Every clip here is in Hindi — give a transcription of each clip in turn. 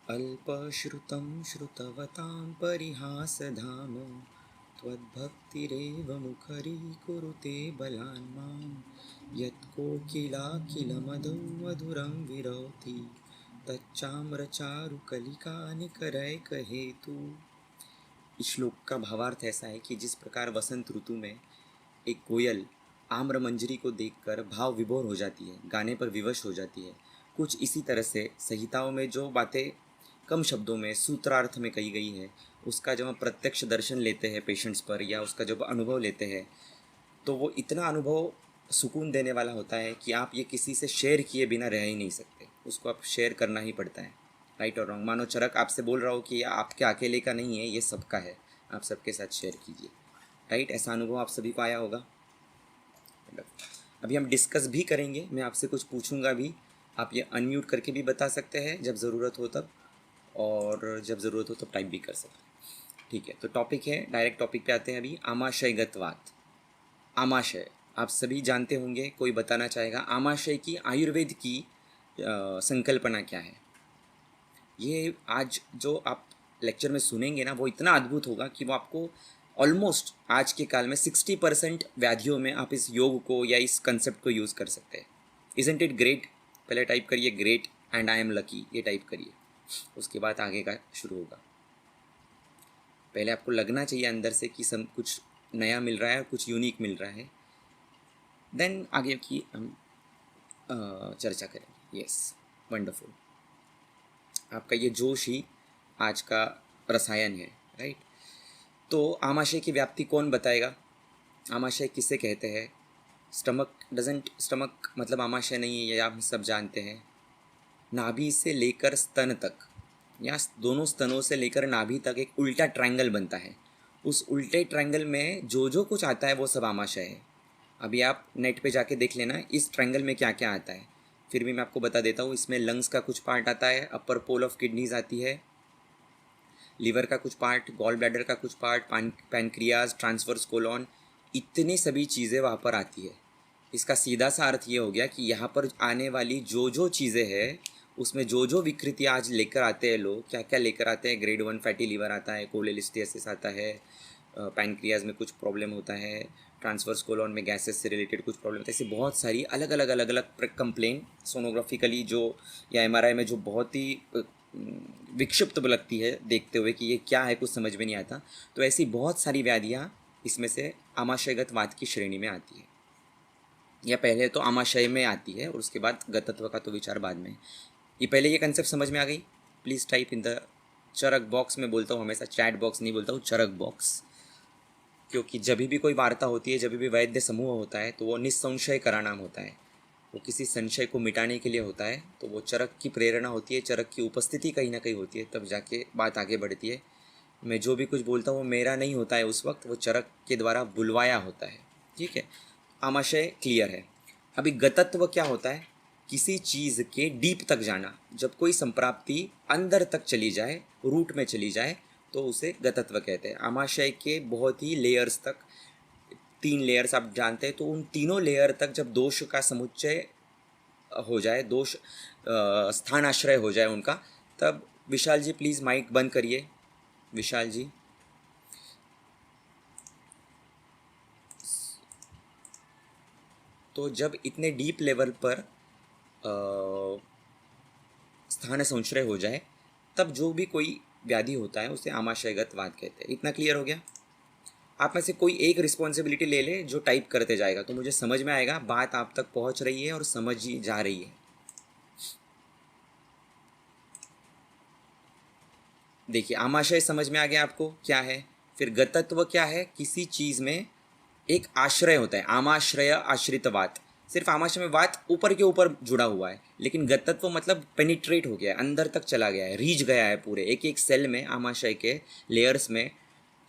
अल्पश्रुतं श्रुतवतां परिहासधाम त्वद्भक्तिरेव मुखरीकुरुते बलान् मां यत्कोकिलाखिलमधौ मधुरं विरौति तच्चाम्रचारुकलिकानिकरैकहेतु। इस श्लोक का भावार्थ ऐसा है कि जिस प्रकार वसंत ऋतु में एक कोयल आम्र मंजरी को देखकर भाव विभोर हो जाती है, गाने पर विवश हो जाती है, कुछ इसी तरह से संहिताओं में जो बातें कम शब्दों में सूत्रार्थ में कही गई है, उसका जब हम प्रत्यक्ष दर्शन लेते हैं पेशेंट्स पर या उसका जब अनुभव लेते हैं, तो वो इतना अनुभव सुकून देने वाला होता है कि आप ये किसी से शेयर किए बिना रह ही नहीं सकते, उसको आप शेयर करना ही पड़ता है। राइट और रॉन्ग, मानो चरक आपसे बोल रहा हो कि ये आपके अकेले का नहीं है, ये सबका है, आप सबके साथ शेयर कीजिए। राइट, ऐसा अनुभव आप सभी को आया होगा। अभी हम डिस्कस भी करेंगे, मैं आपसे कुछ पूछूंगा भी, आप ये अनम्यूट करके भी बता सकते हैं जब ज़रूरत हो तब, और जब ज़रूरत हो तब टाइप भी कर सकते हैं। ठीक है, तो टॉपिक है, डायरेक्ट टॉपिक पे आते हैं अभी। आमाशयगतवात। आमाशय आप सभी जानते होंगे, कोई बताना चाहेगा आमाशय की आयुर्वेद की संकल्पना क्या है? ये आज जो आप लेक्चर में सुनेंगे ना, वो इतना अद्भुत होगा कि वो आपको ऑलमोस्ट आज के काल में 60% व्याधियों में आप इस योग को या इस कंसेप्ट को यूज़ कर सकते हैं। Isn't it great? पहले टाइप करिए great and I am lucky, ये टाइप करिए, उसके बाद आगे का शुरू होगा। पहले आपको लगना चाहिए अंदर से कि सब कुछ नया मिल रहा है, कुछ यूनिक मिल रहा है, देन आगे की हम चर्चा करेंगे। Yes, wonderful. आपका ये जोश ही आज का रसायन है। राइट, तो आमाशय की व्याप्ति कौन बताएगा? आमाशय किसे कहते हैं? स्टमक मतलब आमाशय नहीं है, ये आप सब जानते हैं। नाभि से लेकर स्तन तक या दोनों स्तनों से लेकर नाभि तक एक उल्टा ट्रायंगल बनता है। उस उल्टे ट्रायंगल में जो जो कुछ आता है वो सब आमाशय है। अभी आप नेट पे जाके देख लेना इस ट्रायंगल में क्या क्या आता है, फिर भी मैं आपको बता देता हूँ। इसमें लंग्स का कुछ पार्ट आता है, अपर पोल ऑफ किडनीज आती है, लीवर का कुछ पार्ट, गॉल ब्लैडर का कुछ पार्ट, पैनक्रियाज, ट्रांसवर्स कोलॉन, इतनी सभी चीज़ें वहाँ पर आती है। इसका सीधा सा अर्थ ये हो गया कि यहाँ पर आने वाली जो जो चीज़ें हैं, उसमें जो जो विकृतियाँ आज लेकर आते हैं लोग, क्या क्या लेकर आते हैं। ग्रेड 1 फैटी लीवर आता है, कोलेलिस्टियसिस आता है, पैनक्रियाज में कुछ प्रॉब्लम होता है, ट्रांसवर्स कोलॉन में गैसेस से रिलेटेड कुछ प्रॉब्लम होता है। ऐसी बहुत सारी अलग अलग अलग अलग कंप्लेन सोनोग्राफिकली जो या एमआरआई में जो बहुत ही विक्षिप्त लगती है देखते हुए कि ये क्या है, कुछ समझ में नहीं आता। तो ऐसी बहुत सारी व्याधियाँ इसमें से आमाशयगत वात की श्रेणी में आती है, या पहले तो आमाशय में आती है और उसके बाद गतत्व का तो विचार बाद में। ये पहले ये कंसेप्ट समझ में आ गई? प्लीज़ टाइप इन द चरक बॉक्स में बोलता हूँ हमेशा, चैट बॉक्स नहीं बोलता हूँ, चरक बॉक्स। क्योंकि जब भी कोई वार्ता होती है, जब भी वैद्य समूह होता है, तो वो निस्संशय करा नाम होता है, वो किसी संशय को मिटाने के लिए होता है। तो वो चरक की प्रेरणा होती है, चरक की उपस्थिति कहीं ना कहीं होती है, तब जाके बात आगे बढ़ती है। मैं जो भी कुछ बोलता हूँ वो मेरा नहीं होता है उस वक्त, वो चरक के द्वारा बुलवाया होता है। ठीक है, आमाशय क्लियर है। अभी गतत्व क्या होता है? किसी चीज़ के डीप तक जाना, जब कोई संप्राप्ति अंदर तक चली जाए, रूट में चली जाए, तो उसे गतत्व कहते हैं। आमाशय के बहुत ही लेयर्स तक, 3 लेयर्स आप जानते हैं, तो उन तीनों लेयर तक जब दोष का समुच्चय हो जाए, दोष स्थानाश्रय हो जाए उनका, तब विशाल जी प्लीज़ माइक बंद करिए। विशाल जी, तो जब इतने डीप लेवल पर स्थान संश्रय हो जाए, तब जो भी कोई व्याधि होता है उसे आमाशयगत वात कहते हैं। इतना क्लियर हो गया? आप में से कोई एक रिस्पॉन्सिबिलिटी ले ले जो टाइप करते जाएगा, तो मुझे समझ में आएगा बात आप तक पहुंच रही है और समझ जा रही है। देखिए, आमाशय समझ में आ गया आपको क्या है। फिर गतत्व क्या है? किसी चीज़ में एक आश्रय होता है, आमाश्रय आश्रितवात। सिर्फ आमाशय में वात ऊपर के ऊपर जुड़ा हुआ है, लेकिन गतत्व मतलब पेनिट्रेट हो गया है, अंदर तक चला गया है, रीच गया है पूरे एक एक सेल में, आमाशय के लेयर्स में।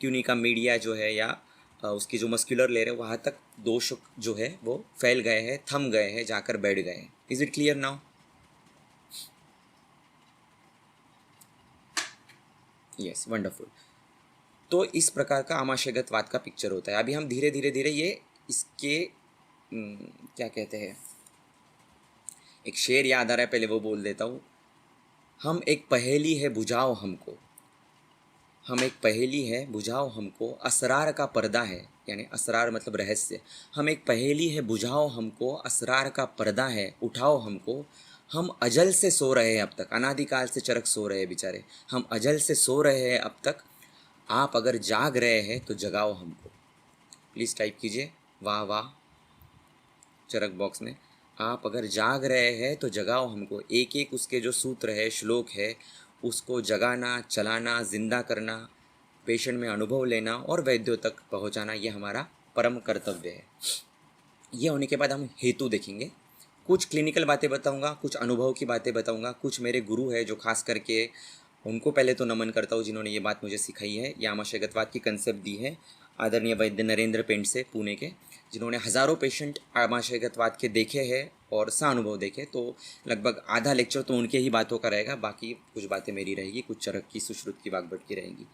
ट्यूनिका मीडिया जो है या उसकी जो मस्कुलर लेयर है, वहाँ तक दोष जो है वो फैल गए हैं, थम गए हैं, जाकर बैठ गए हैं। Is it clear now? Yes, wonderful. तो इस प्रकार का आमाशयगत वात का पिक्चर होता है। अभी हम धीरे धीरे धीरे ये इसके क्या कहते हैं, एक शेर याद आ रहा है, पहले वो बोल देता हूँ। हम एक पहेली है बुझाओ हमको, हम एक पहेली है बुझाओ हमको, असरार का पर्दा है, यानी असरार मतलब रहस्य। हम एक पहेली है बुझाओ हमको, असरार का पर्दा है, उठाओ हमको। हम अजल से सो रहे हैं अब तक, अनादिकाल से चरक सो रहे हैं बेचारे। हम अजल से सो रहे हैं अब तक, आप अगर जाग रहे हैं तो जगाओ हमको। प्लीज़ टाइप कीजिए वाह वाह चरक बॉक्स में। आप अगर जाग रहे हैं तो जगाओ हमको। एक एक उसके जो सूत्र है, श्लोक है, उसको जगाना, चलाना, जिंदा करना, पेशेंट में अनुभव लेना और वैद्यों तक पहुंचाना, ये हमारा परम कर्तव्य है। ये होने के बाद हम हेतु देखेंगे। कुछ क्लिनिकल बातें बताऊंगा, कुछ अनुभव की बातें बताऊंगा, कुछ मेरे गुरु है जो खास करके उनको पहले तो नमन करता हूँ जिन्होंने ये बात मुझे सिखाई है, या आमाशय गतवात की कंसेप्ट दी है, आदरणीय वैद्य नरेंद्र पेंट से पुणे के, जिन्होंने हज़ारों पेशेंट आमाशय गतवात के देखे हैं और सहानुभव देखे। तो लगभग आधा लेक्चर तो उनके ही बातों का रहेगा, बाकी कुछ बातें मेरी रहेगी, कुछ चरक की, सुश्रुत की, वाग्भट की रहेगी।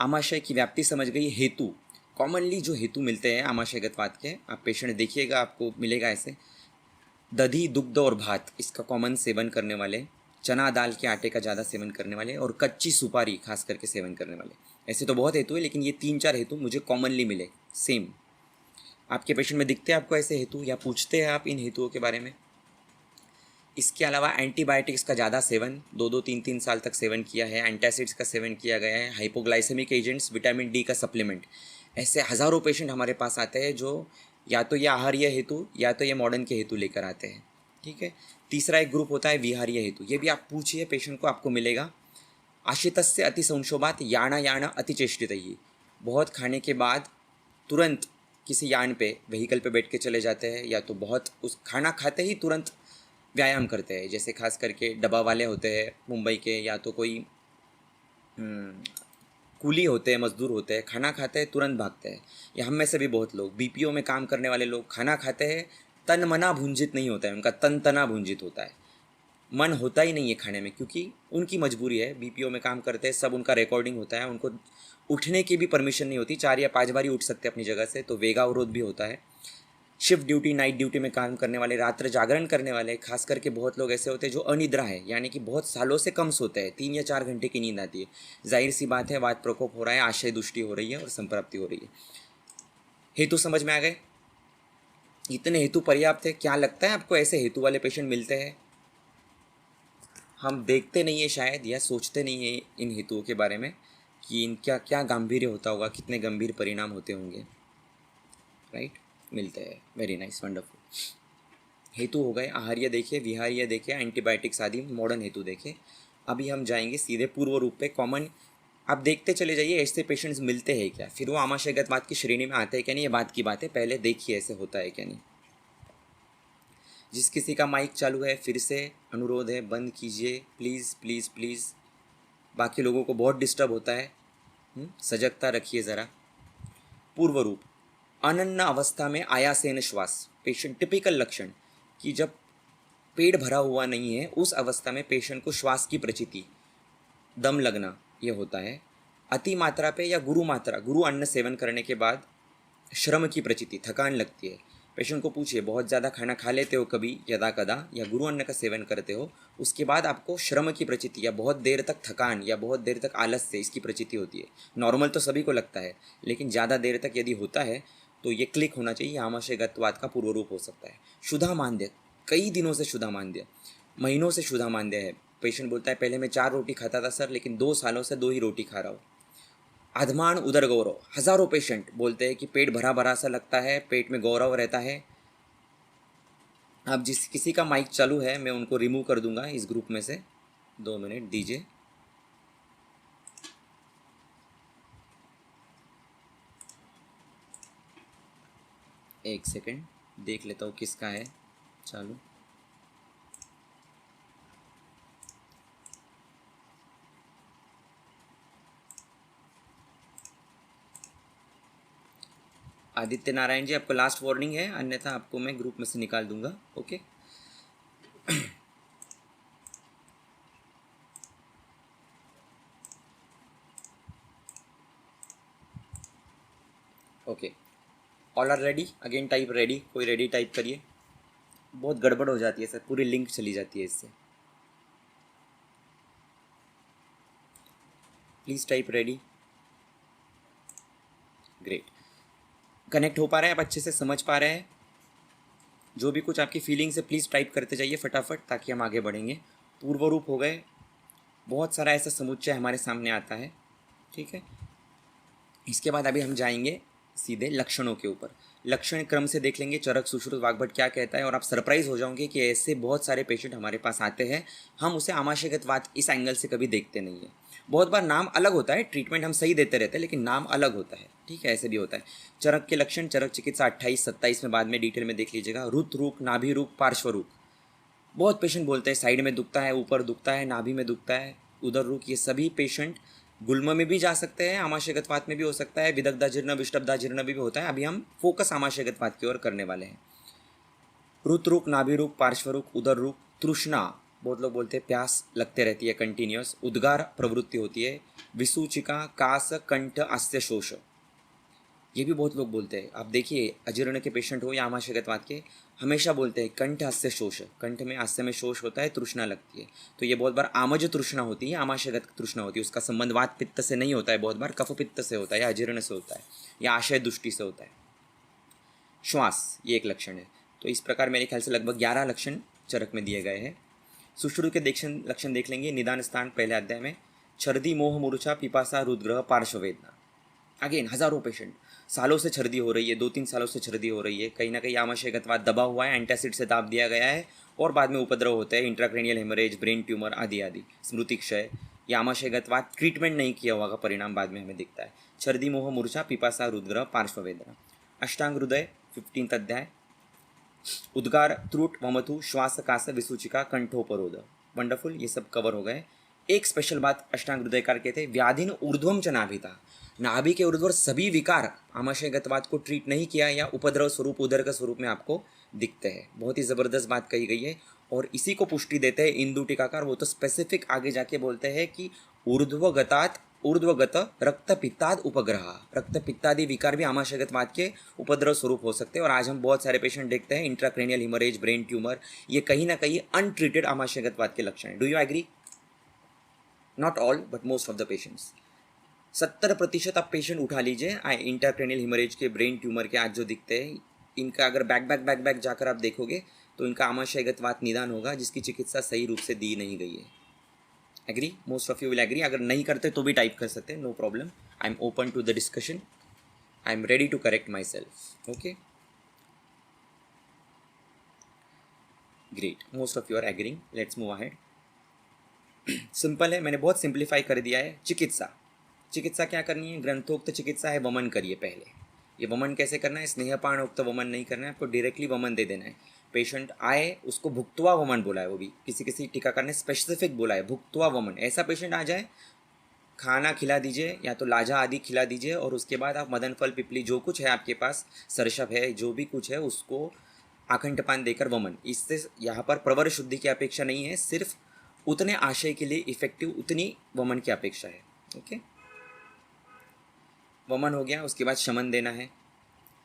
आमाशय की व्याप्ति समझ गई। हेतु, कॉमनली जो हेतु मिलते हैं आमाशय गतवात के, आप पेशेंट देखिएगा आपको मिलेगा ऐसे, दधी, दुग्ध और भात इसका कॉमन सेवन करने वाले, चना दाल के आटे का ज़्यादा सेवन करने वाले, और कच्ची सुपारी खास करके सेवन करने वाले। ऐसे तो बहुत हेतु है, लेकिन ये 3-4 हेतु मुझे कॉमनली मिले। सेम आपके पेशेंट में दिखते हैं आपको ऐसे हेतु, या पूछते हैं आप इन हेतुओं के बारे में? इसके अलावा एंटीबायोटिक्स का ज़्यादा सेवन, 2-3 साल तक सेवन किया है, एंटासिड्स का सेवन किया गया है, हाइपोग्लाइसेमिक एजेंट्स, विटामिन डी का सप्लीमेंट, ऐसे हज़ारों पेशेंट हमारे पास आते हैं जो या तो ये आहार्य हेतु या तो ये मॉडर्न के हेतु लेकर आते हैं। ठीक है। तीसरा एक ग्रुप होता है विहार्य हेतु। ये भी आप पूछिए पेशेंट को, आपको मिलेगा। आशितस्य अति संशोभात याना याना अतिचेष्टित ही, बहुत खाने के बाद तुरंत किसी यान पे, व्हीकल पे बैठ के चले जाते हैं, या तो बहुत उस खाना खाते ही तुरंत व्यायाम करते हैं। जैसे खास करके डब्बा वाले होते हैं मुंबई के, या तो कोई कूली होते हैं, मजदूर होते हैं, खाना खाते हैं तुरंत भागते हैं। या हम में से भी बहुत लोग, बीपीओ में काम करने वाले लोग, खाना खाते हैं तन मना भुंजित नहीं होता है, उनका तन तना भुंजित होता है, मन होता ही नहीं है खाने में, क्योंकि उनकी मजबूरी है। बीपीओ में काम करते हैं, सब उनका रिकॉर्डिंग होता है, उनको उठने की भी परमिशन नहीं होती, 4 या 5 बार ही उठ सकते अपनी जगह से, तो वेगावरोध भी होता है। शिफ्ट ड्यूटी, नाइट ड्यूटी में काम करने वाले, रात्र जागरण करने वाले, खास करके बहुत लोग ऐसे होते हैं जो अनिद्रा है, यानी कि बहुत सालों से कम सोते हैं, 3 या 4 घंटे की नींद आती है। जाहिर सी बात है, वात प्रकोप हो रहा है, आशय दुष्टि हो रही है और संप्राप्ति हो रही है। हेतु समझ में आ गए? इतने हेतु पर्याप्त है? क्या लगता है आपको ऐसे हेतु वाले पेशेंट मिलते हैं? हम देखते नहीं है शायद, या सोचते नहीं है इन हेतुओं के बारे में कि इनका क्या गांभीर्य होता होगा, कितने गंभीर परिणाम होते होंगे। राइट, मिलते हैं। Very nice, wonderful. हेतु हो गए, आहार्य देखे, विहार्य देखे, एंटीबायोटिक्स आदि मॉडर्न हेतु देखे। अभी हम जाएंगे सीधे पूर्व रूप पे। कॉमन आप देखते चले जाइए ऐसे पेशेंट्स मिलते हैं क्या, फिर वो आमाशयगत बात की श्रेणी में आते हैं क्या नहीं, ये बात की बात है, पहले देखिए ऐसे होता है क्या नहीं। जिस किसी का माइक चालू है फिर से अनुरोध है बंद कीजिए प्लीज़ प्लीज़ प्लीज़, बाकी लोगों को बहुत डिस्टर्ब होता है। सजगता रखिए ज़रा। पूर्व रूप, अनन्न अवस्था में आयासेन श्वास, पेशेंट टिपिकल लक्षण कि जब पेट भरा हुआ नहीं है उस अवस्था में पेशेंट को श्वास की प्रचिति, दम लगना, ये होता है। अति मात्रा पे या गुरु मात्रा, गुरु अन्न सेवन करने के बाद श्रम की प्रचिति, थकान लगती है। पेशेंट को पूछिए, बहुत ज़्यादा खाना खा लेते हो कभी यदा कदा, या गुरु अन्न का सेवन करते हो, उसके बाद आपको श्रम की प्रचिति या बहुत देर तक थकान या बहुत देर तक आलस से इसकी प्रचिति होती है। नॉर्मल तो सभी को लगता है, लेकिन ज़्यादा देर तक यदि होता है तो ये क्लिक होना चाहिए, आमाशयगतवात का पूर्व रूप हो सकता है। शुद्धा मांद्य, कई दिनों से शुद्धा मांद्य, महीनों से शुद्धा मांद्य है। पेशेंट बोलता है पहले मैं 4 रोटी खाता था सर, लेकिन 2 सालों से 2 ही रोटी खा रहा हूँ। आधमान उदर गौरव, हज़ारों पेशेंट बोलते हैं कि पेट भरा भरा सा लगता है, पेट में गौरव रहता है। अब जिस किसी का माइक चालू है मैं उनको रिमूव कर दूंगा इस ग्रुप में से। 2 मिनट दीजिए। एक सेकंड देख लेता हूँ किसका है चालू। आदित्य नारायण जी, आपको लास्ट वार्निंग है, अन्यथा आपको मैं ग्रुप में से निकाल दूंगा। Okay. Okay, all are ready? Again type ready, कोई रेडी टाइप करिए। बहुत गड़बड़ हो जाती है सर, पूरी लिंक चली जाती है इससे। Please type ready. Great. Connect हो पा रहा है, आप अच्छे से समझ पा रहे हैं? जो भी कुछ आपकी फीलिंग्स है प्लीज़ टाइप करते जाइए फटाफट, ताकि हम आगे बढ़ेंगे। पूर्व रूप हो गए, बहुत सारा ऐसा समुच्चय हमारे सामने आता है, ठीक है। इसके बाद अभी हम जाएंगे सीधे लक्षणों के ऊपर। लक्षण क्रम से देख लेंगे चरक, सुश्रुत, वाग्भट क्या कहता है, और आप सरप्राइज हो जाओगे कि ऐसे बहुत सारे पेशेंट हमारे पास आते हैं, हम उसे आमाशयगतवात इस एंगल से कभी देखते नहीं है। बहुत बार नाम अलग होता है, ट्रीटमेंट हम सही देते रहते हैं, लेकिन नाम अलग होता है, ठीक है, ऐसे भी होता है। चरक के लक्षण, चरक चिकित्सा 28-27 में बाद में डिटेल में देख लीजिएगा। रुत रूक, नाभि रूक, पार्श्व रूक। बहुत पेशेंट बोलते हैं साइड में दुखता है, ऊपर दुखता है, नाभि में दुखता है, उधर रुक। ये सभी पेशेंट गुल्म में भी जा सकते हैं, आमाशयगतवात में भी हो सकता है, विदग्धाजीर्ण, विष्टब्धाजीर्ण भी होता है। अभी हम फोकस आमाशयगतवात की ओर करने वाले हैं। रुत रुक, नाभि रुक, पार्श्व रुक, उदर रुक। तृष्णा, बहुत लोग बोलते हैं प्यास लगते रहती है कंटिन्यूस। उद्गार प्रवृत्ति होती है। विसूचिका, कास, कंठ, आस्य शोष, ये भी बहुत लोग बोलते हैं। आप देखिए अजीर्ण के पेशेंट हो या आमाशयगतवात के, हमेशा बोलते हैं कंठ हास्य शोष, कंठ में हास्य में शोष होता है, तृष्णा लगती है। तो ये बहुत बार आमज तृष्णा होती है, आमाशयगत तृष्णा होती है। उसका संबंध वात पित्त से नहीं होता है, बहुत बार कफ पित्त से होता है, या अजीर्ण से होता है, या आशय दृष्टि से होता है। श्वास, ये एक लक्षण है। तो इस प्रकार मेरे ख्याल से लगभग 11 लक्षण चरक में दिए गए हैं। सुश्रुत के लक्षण देख लेंगे निदान स्थान पहले अध्याय में। छर्दी, मोह, मूर्छा, पिपासा, रुद्रग्रह, पार्श्व वेदना। अगेन हज़ारों पेशेंट, सालों से छर्दी हो रही है, 2-3 सालों से छर्दी हो रही है, कहीं ना कहीं आमाशयगतवात दबा हुआ है, एंटासिड से दाब दिया गया है, और बाद में उपद्रव होते हैं, इंट्राक्रेनियल हेमरेज, ब्रेन ट्यूमर आदि आदि, स्मृति क्षय। या आमाशयगतवात ट्रीटमेंट नहीं किया हुआ का परिणाम बाद में हमें दिखता है। छर्दी, मोह, मूर्छा, पिपासा, रुद्रग्रह, पार्श्व वेदना। अष्टांग हृदय 15 अध्याय। उद्गार, त्रुट, वमथु, श्वास, कास, विसूचिका, कंठोपरोध। वंडरफुल, ये सब कवर हो गए। एक स्पेशल बात अष्टांग हृदयकार कहते हैं, व्याधिन ऊर्ध्वम च नाभिता। नाभि के ऊर्ध्वर सभी विकार आमाशयगतवात को ट्रीट नहीं किया या उपद्रव स्वरूप, उदर के स्वरूप में आपको दिखते हैं। बहुत ही ज़बरदस्त बात कही गई है, और इसी को पुष्टि देते हैं इंदु टीकाकार। वो तो स्पेसिफिक आगे जाके बोलते हैं कि ऊर्ध्वगत रक्त पित्ताद उपग्रह, रक्त पित्तादि विकार भी आमाशयगतवात के उपद्रव स्वरूप हो सकते हैं। और आज हम बहुत सारे पेशेंट देखते हैं, इंट्राक्रेनियल हिमरेज, ब्रेन ट्यूमर, ये कहीं ना कहीं अनट्रीटेड आमाशयगतवात के लक्षण हैं। Do you agree? Not all but most of the patients. 70% आप पेशेंट उठा लीजिए इंट्राक्रेनियल हिमरेज के, ब्रेन ट्यूमर के, आज जो दिखते हैं, इनका अगर बैक जाकर आप देखोगे तो इनका आमाशयगतवात निदान होगा, जिसकी चिकित्सा सही रूप से दी नहीं गई है। Agree? Most of you will agree. अगर नहीं करते तो भी टाइप कर सकते हैं, no problem. I am open to the discussion, I am ready to correct myself. Okay, great, most of you are agreeing. Let's move ahead. Simple है, मैंने बहुत सिंप्लीफाई कर दिया है। चिकित्सा क्या करनी है? ग्रंथोक्त चिकित्सा है, वमन करिए पहले। ये वमन कैसे करना है? स्नेहपानोक्त वमन नहीं करना है आपको, डायरेक्टली वमन दे देना है। पेशेंट आए, उसको भुक्तवा वमन बोला है, वो भी किसी टीकाकार ने स्पेसिफिक बोला है, भुक्तवा वमन। ऐसा पेशेंट आ जाए, खाना खिला दीजिए, या तो लाजा आदि खिला दीजिए, और उसके बाद आप मदन फल, पिपली, जो कुछ है आपके पास, सरसप है, जो भी कुछ है, उसको आखंड पान देकर वमन। इससे यहाँ पर प्रवर शुद्धि की अपेक्षा नहीं है, सिर्फ उतने आशय के लिए इफेक्टिव उतनी वमन की अपेक्षा है। ओके, वमन हो गया। उसके बाद शमन देना है।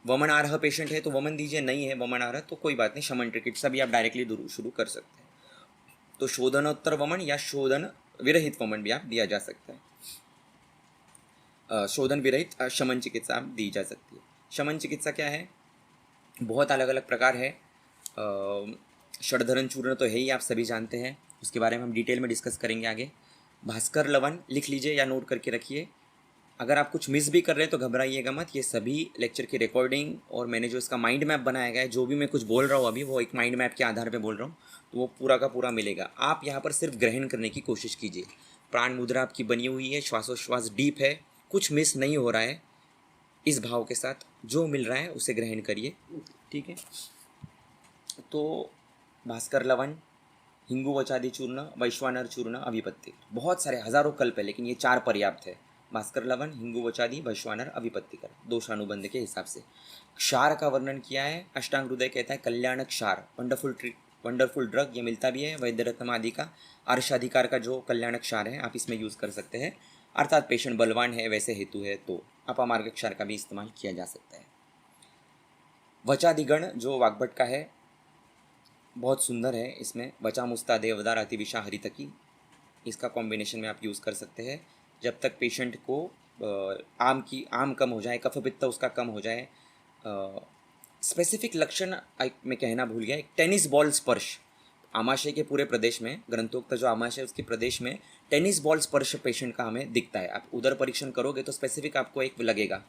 वमन आ रहा पेशेंट है तो वमन दीजिए, नहीं है वमन आ रहा तो कोई बात नहीं, शमन चिकित्सा भी आप डायरेक्टली शुरू कर सकते हैं। तो शोधनोत्तर वमन या शोधन विरहित वमन भी आप दिया जा सकता है। शोधन विरहित शमन चिकित्सा आप दी जा सकती है। शमन चिकित्सा क्या है? बहुत अलग अलग प्रकार है। षडधरण चूर्ण तो है ही, आप सभी जानते हैं, उसके बारे में हम डिटेल में डिस्कस करेंगे आगे। भास्कर लवन लिख लीजिए या नोट करके रखिए। अगर आप कुछ मिस भी कर रहे हैं तो घबराइएगा मत, ये सभी लेक्चर की रिकॉर्डिंग और मैंने जो इसका माइंड मैप बनाया गया है, जो भी मैं कुछ बोल रहा हूँ अभी, वो एक माइंड मैप के आधार पे बोल रहा हूँ, तो वो पूरा का पूरा मिलेगा। आप यहाँ पर सिर्फ ग्रहण करने की कोशिश कीजिए। प्राण मुद्रा आपकी बनी हुई है, श्वासोश्वास डीप है, कुछ मिस नहीं हो रहा है। इस भाव के साथ जो मिल रहा है उसे ग्रहण करिए, ठीक है। तो भास्कर लवन, हिंगू वचादी चूर्ण, वैश्वानर चूर्ण, अभिपत्ति, बहुत सारे हजारों कल्प है, लेकिन ये 4 पर्याप्त है। भास्कर लवन, हिंगू वचादी, वैश्वानर, अभिपत्तिकर, दोषानुबंध के हिसाब से। क्षार का वर्णन किया है। अष्टांग हृदय कहता है कल्याण क्षार, वंडरफुल ड्रग, ये मिलता भी है वैद्य रत्न आदि का। अर्शाधिकार का जो कल्याण क्षार है आप इसमें यूज़ कर सकते हैं, अर्थात पेशेंट बलवान है वैसे हेतु है तो अपामार्ग क्षार का भी इस्तेमाल किया जा सकता है। वचादिगण जो वाग्भट का है, बहुत सुंदर है। इसमें वचा मुस्ता देवदार अतिविशा हरितकी, इसका कॉम्बिनेशन में आप यूज़ कर सकते हैं। जब तक पेशेंट को आम कम हो जाए, कफ पित्त उसका कम हो जाए। स्पेसिफिक लक्षण मैं कहना भूल गया, एक टेनिस बॉल स्पर्श आमाशय के पूरे प्रदेश में, ग्रंथोक्त जो आमाशय उसके प्रदेश में टेनिस बॉल स्पर्श पेशेंट का हमें दिखता है। आप उधर परीक्षण करोगे तो स्पेसिफिक आपको एक लगेगा,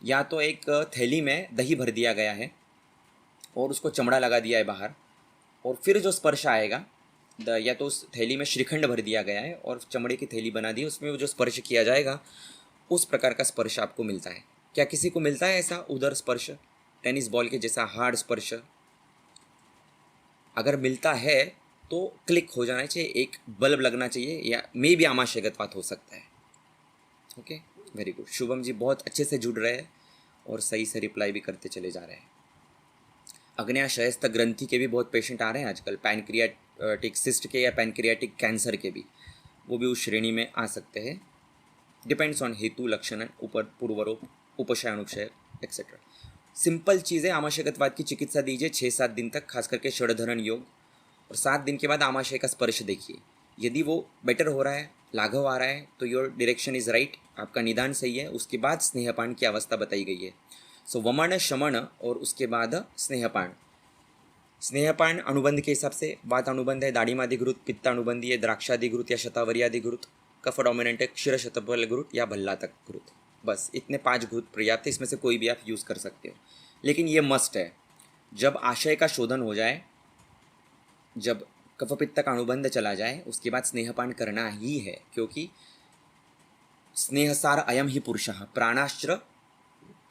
या तो एक थैली में दही भर दिया गया है और उसको चमड़ा लगा दिया है बाहर, और फिर जो स्पर्श आएगा या तो उस थैली में श्रीखंड भर दिया गया है और चमड़े की थैली बना दी, उसमें जो स्पर्श किया जाएगा उस प्रकार का स्पर्श आपको मिलता है। क्या किसी को मिलता है ऐसा उधर स्पर्श, टेनिस बॉल के जैसा हार्ड स्पर्श? अगर मिलता है तो क्लिक हो जाना चाहिए, एक बल्ब लगना चाहिए, या मे भी आमाशयगतवात हो सकता है। Okay, very good. Shubham ji बहुत अच्छे से जुड़ रहे हैं और सही से रिप्लाई भी करते चले जा रहे हैं। आग्नेयाशयस्थ ग्रंथि के भी बहुत पेशेंट आ रहे हैं आजकल, पैनक्रियाटिक सिस्ट के या पैनक्रियाटिक कैंसर के भी, वो भी उस श्रेणी में आ सकते हैं। डिपेंड्स ऑन हेतु, लक्षण, ऊपर पूर्वरोप, उपशय, अनुक्षय एक्सेट्रा। सिंपल चीज़ें, आमाशयगतवात की चिकित्सा दीजिए 6-7 दिन तक, खास करके षडधरण योग, और 7 दिन के बाद आमाशय का स्पर्श देखिए। यदि वो बेटर हो रहा है, लाघव आ रहा है, तो योर डायरेक्शन इज राइट, आपका निदान सही है। उसके बाद स्नेहपान की अवस्था बताई गई है। सो वमन, शमन और उसके बाद स्नेहपान। स्नेहपान अनुबंध के हिसाब से वात अनुबंध है, दाढ़ीमादि घृत, पित्त अनुबंधी है, द्राक्षादि घृत या शतावरियादि घृत, कफ डोमिनेंट है, क्षीर शतपल घृत या भल्लातक घृत। बस इतने 5 घृत पर्याप्त है, इसमें से कोई भी आप यूज़ कर सकते हो। लेकिन ये मस्ट है, जब आशय का शोधन हो जाए, जब कफ पित्त का अनुबंध चला जाए, उसके बाद स्नेहपान करना ही है, क्योंकि स्नेहसार अयम ही पुरुषः, प्राणाश्र